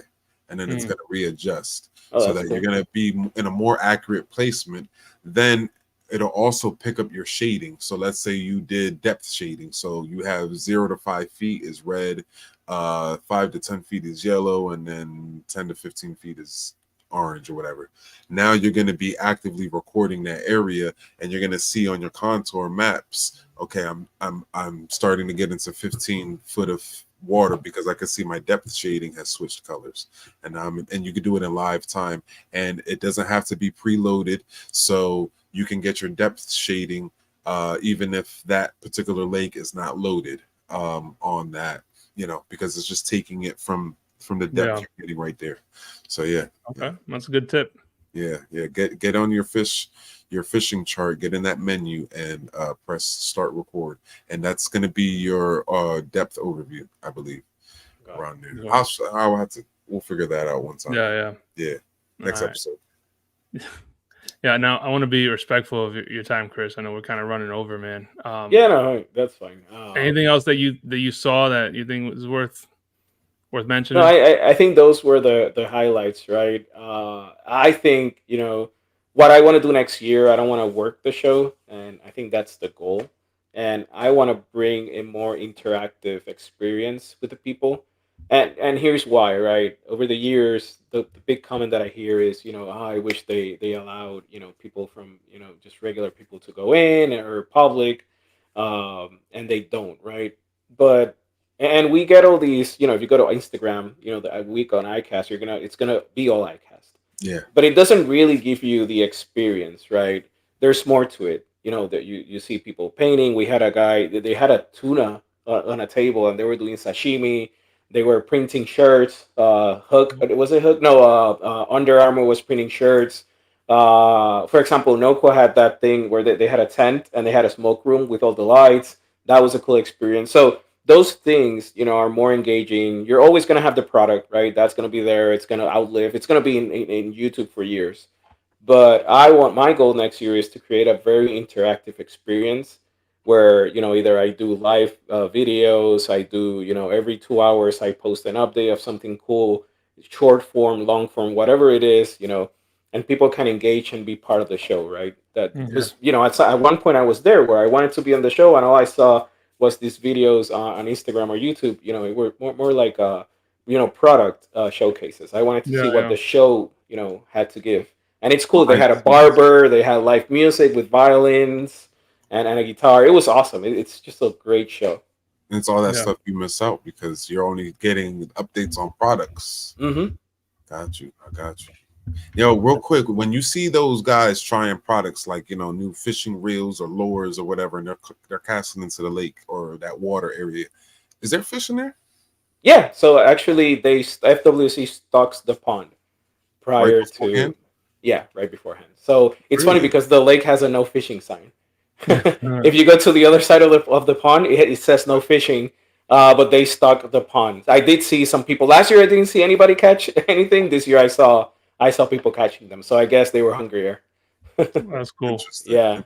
and then it's going to readjust so that you're going to be in a more accurate placement. Then it'll also pick up your shading. So let's say you did depth shading, so you have 0 to 5 feet is red, 5 to 10 feet is yellow, and then 10 to 15 feet is orange or whatever. Now you're going to be actively recording that area, and you're going to see on your contour maps, okay, I'm starting to get into 15 foot of water because I can see my depth shading has switched colors, and you can do it in live time, and it doesn't have to be preloaded, so you can get your depth shading even if that particular lake is not loaded on that, because it's just taking it from the depth you're getting right there. So okay, that's a good tip. Get on your fishing chart, get in that menu, and press start record, and that's going to be your depth overview, I believe. Around there. We'll figure that out one time. Next episode. Yeah, now I want to be respectful of your time, Chris. I know we're kind of running over, man. No, that's fine. Anything else that you saw that you think was worth mentioning? No, I think those were the highlights, right? I think, what I want to do next year, I don't want to work the show, and I think that's the goal. And I want to bring a more interactive experience with the people. And here's why, right? Over the years, the big comment that I hear is, I wish they allowed, people from, just regular people to go in, or public, and they don't, right? But and we get all these, if you go to Instagram, the week on iCast, it's gonna be all iCast. Yeah. But it doesn't really give you the experience, right? There's more to it. That you see people painting. We had a guy, they had a tuna on a table, and they were doing sashimi. They were printing shirts. Hook, was it Hook? No, Under Armour was printing shirts. For example, Noco had that thing where they had a tent and they had a smoke room with all the lights. That was a cool experience. So those things, are more engaging. You're always going to have the product, right? That's going to be there. It's going to outlive. It's going to be in YouTube for years. But my goal next year is to create a very interactive experience where, either I do live videos, I do, every 2 hours I post an update of something cool, short form, long form, whatever it is, and people can engage and be part of the show, right? That was, at one point I was there where I wanted to be on the show, and all I saw was these videos on Instagram or YouTube. It were more like product showcases. I wanted to see what the show had to give, and it's cool. They had a barber, they had live music with violins and a guitar. It was awesome. It's just a great show. And it's all that stuff you miss out because you're only getting updates on products. Mm-hmm. I got you. Real quick, when you see those guys trying products like new fishing reels or lures or whatever, and they're casting into the lake or that water area, is there fish in there? Yeah. So actually, FWC stocks the pond prior to right beforehand. So it's funny because the lake has a no fishing sign. If you go to the other side of the pond, it says no fishing. But they stock the pond. I did see some people last year. I didn't see anybody catch anything. This year, I saw people catching them. So I guess they were hungrier. That's cool. Interesting.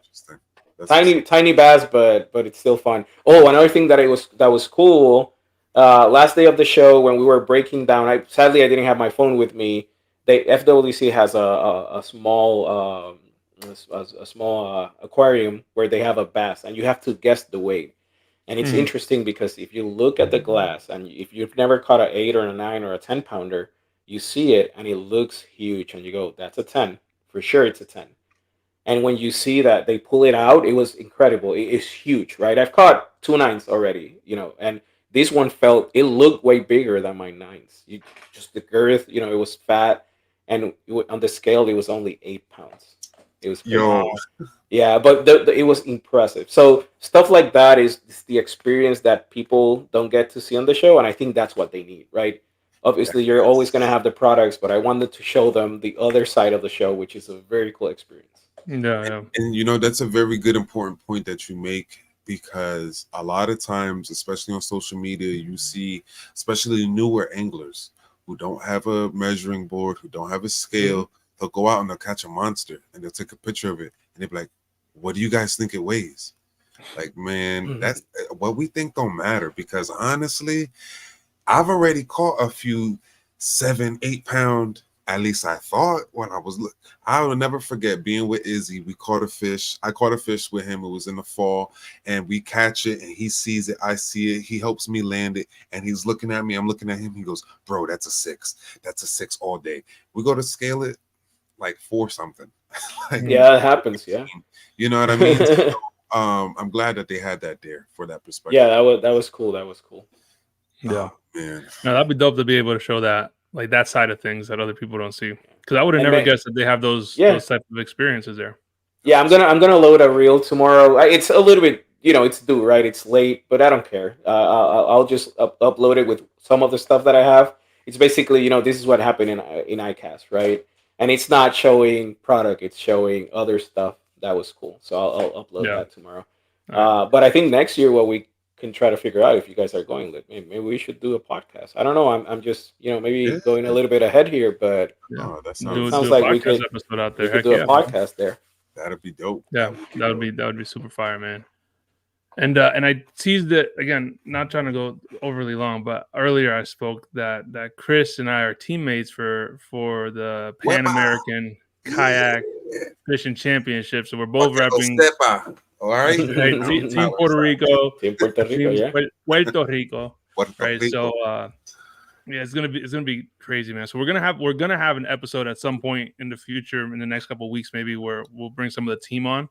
Interesting. Tiny bass, but it's still fun. Oh, another thing that was cool. Last day of the show when we were breaking down. Sadly I didn't have my phone with me. FWC has a small aquarium where they have a bass, and you have to guess the weight. And it's interesting because if you look at the glass, and if you've never caught an 8 or a 9 or a 10 pounder, you see it and it looks huge, and you go, "That's a 10 for sure. It's a 10." And when you see that they pull it out, it was incredible. It is huge, right? I've caught 2 9s already, and this one it looked way bigger than my 9s. Just the girth, it was fat, and on the scale, it was only 8 pounds. It was crazy. Yeah, but it was impressive. So stuff like that is the experience that people don't get to see on the show, and I think that's what they need, right? Obviously, you're always going to have the products, but I wanted to show them the other side of the show, which is a very cool experience. Yeah. And you know, that's a very good important point that you make, because a lot of times, especially on social media, you see especially newer anglers who don't have a measuring board, who don't have a scale. They'll go out and they'll catch a monster and they'll take a picture of it and they'll be like, what do you guys think it weighs? Like, man, that's what we think don't matter, because honestly, I've already caught a few 7-8 pound. At least I thought when I was. I will never forget being with Izzy. We caught a fish. I caught a fish with him. It was in the fall, and we catch it, and he sees it. I see it. He helps me land it, and he's looking at me. I'm looking at him. He goes, "Bro, that's a 6. That's a 6 all day." We go to scale it, like 4 something. Like, yeah, it happens. Yeah, you know what I mean. So, I'm glad that they had that there for that perspective. yeah, that was cool. That was cool. Yeah. Oh, man. No, that'd be dope to be able to show that, like that side of things that other people don't see. Because I would have never guessed that they have those type of experiences there. Yeah, I'm gonna load a reel tomorrow. It's a little bit, it's due, right? It's late, but I don't care. I'll just upload it with some of the stuff that I have. It's basically, this is what happened in iCast, right? And it's not showing product; it's showing other stuff that was cool. So I'll upload that tomorrow. But I think next year, what we can try to figure out, if you guys are going, maybe we should do a podcast. I don't know. I'm just maybe going a little bit ahead here, but that sounds like we could episode out there. We could do a podcast there. That'd be dope. Yeah, that would be super fire, man. And I teased it again, not trying to go overly long, but earlier I spoke that Chris and I are teammates for the Pan American Kayak Fishing Championship. So we're both repping. All right, Team Puerto Rico, Team Puerto Rico, yeah, Puerto Rico, right? So yeah, it's gonna be crazy, man. So we're gonna have an episode at some point in the future, in the next couple of weeks, maybe, where we'll bring some of the team on.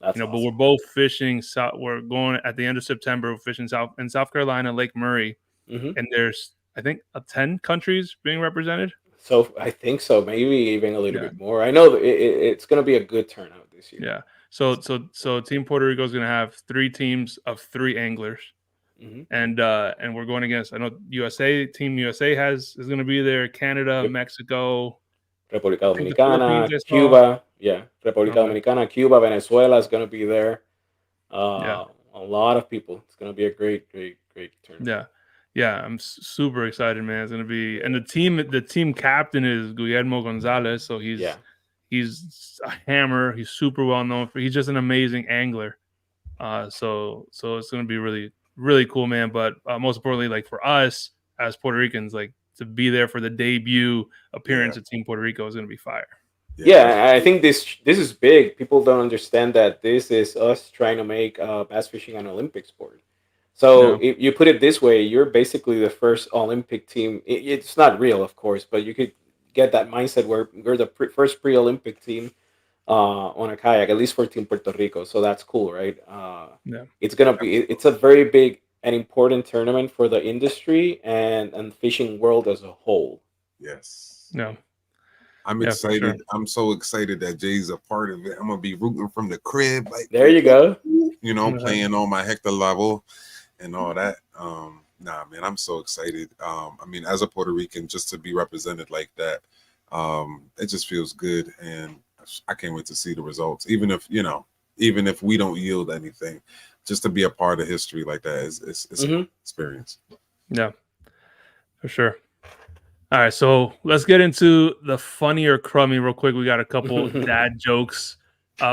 That's awesome. But we're both fishing. We're going at the end of September. We're fishing South Carolina, Lake Murray, and there's, I think, 10 countries being represented. So I think so, maybe even a little bit more. I know it's going to be a good turnout this year. Yeah. So Team Puerto Rico is going to have 3 teams of 3 anglers, and we're going against. I know Team USA is going to be there. Canada, Mexico, República Dominicana, Cuba. Yeah, República Dominicana, Cuba, Venezuela is going to be there. A lot of people. It's going to be a great tournament. Yeah, I'm super excited, man. It's going to be, and the team captain is Guillermo Gonzalez. So he's a hammer. He's super well known he's just an amazing angler. So it's going to be really, really cool, man. But most importantly, like for us as Puerto Ricans, like to be there for the debut appearance of Team Puerto Rico is going to be fire. Yeah, I think this is big. People don't understand that this is us trying to make bass fishing an Olympic sport. So if you put it this way, you're basically the first Olympic team. It's not real, of course, but you could get that mindset where we're the first pre-Olympic team on a kayak, at least for Team Puerto Rico. So that's cool, right? It's a very big and important tournament for the industry and fishing world as a whole. Yes. No. I'm excited. Sure. I'm so excited that Jay's a part of it. I'm gonna be rooting from the crib. Like, there you go. Playing on my hectare level and all that. Nah, man, I'm so excited. I mean, as a Puerto Rican, just to be represented like that, it just feels good, and I can't wait to see the results. Even if we don't yield anything, just to be a part of history like that is an experience. Yeah, for sure. All right, so let's get into the funny or crummy real quick. We got a couple dad jokes.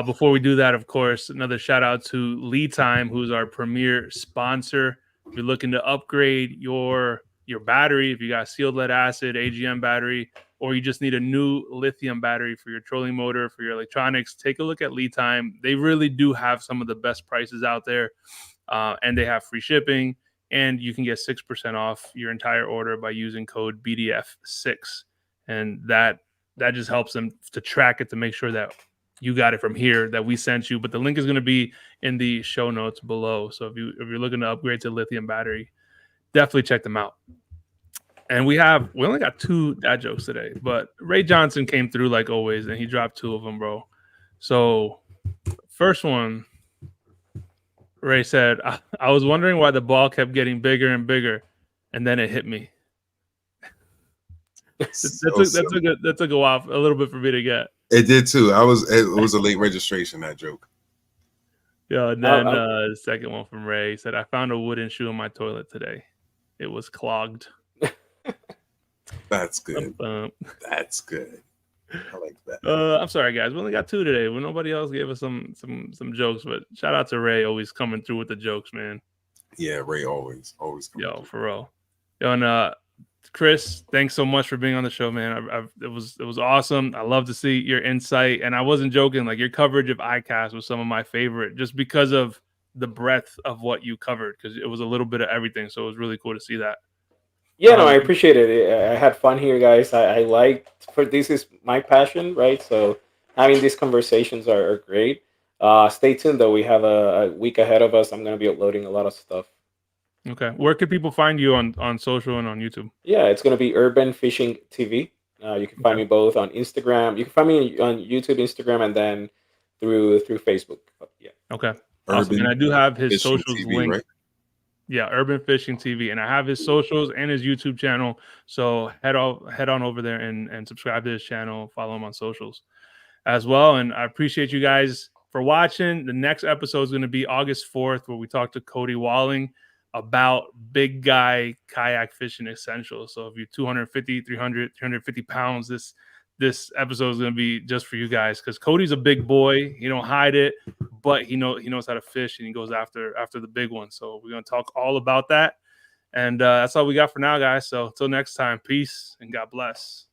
Before we do that, of course, another shout out to Lead Time, who's our premier sponsor. If you're looking to upgrade your battery, if you got sealed lead acid, AGM battery, or you just need a new lithium battery for your trolling motor, for your electronics, take a look at Lead Time. They really do have some of the best prices out there, and they have free shipping. And you can get 6% off your entire order by using code BDF6. And that just helps them to track it, to make sure that you got it from here, that we sent you. But the link is going to be in the show notes below. So if you're looking to upgrade to lithium battery, definitely check them out. And we only got 2 dad jokes today, but Ray Johnson came through like always, and he dropped 2 of them, bro. So first one, Ray said, I was wondering why the ball kept getting bigger and bigger, and then it hit me. That took a while, a little bit for me to get. It did too. It was a late registration, that joke. Yeah, and then the second one from Ray said, I found a wooden shoe in my toilet today. It was clogged. That's good. That's good. I like that. I'm sorry, guys. We only got 2 today. Well, nobody else gave us some jokes, but shout out to Ray, always coming through with the jokes, man. Yeah, Ray always coming through. For real. Yo, and Chris, thanks so much for being on the show, man. It was awesome. I love to see your insight, and I wasn't joking. Like, your coverage of iCast was some of my favorite, just because of the breadth of what you covered, because it was a little bit of everything. So it was really cool to see that. Yeah, no, I appreciate it. I had fun here, guys. I like, this is my passion, right? So having these conversations are great. Stay tuned, though. We have a week ahead of us. I'm going to be uploading a lot of stuff. Okay. Where could people find you on social and on YouTube? Yeah, it's going to be Urban Fishing TV. You can find me both on Instagram. You can find me on YouTube, Instagram, and then through Facebook. Yeah. Okay. Awesome. And I do have his socials TV, linked. Right? Yeah, Urban Fishing TV, and I have his socials and his YouTube channel. So head on over there and subscribe to his channel. Follow him on socials as well. And I appreciate you guys for watching. The next episode is going to be August 4th, where we talk to Cody Walling about big guy kayak fishing essentials. So if you're 250, 300, 350 pounds, this episode is going to be just for you guys, because Cody's a big boy. He don't hide it, but he knows how to fish, and he goes after the big one. So we're going to talk all about that. And that's all we got for now, guys. So until next time, peace and God bless.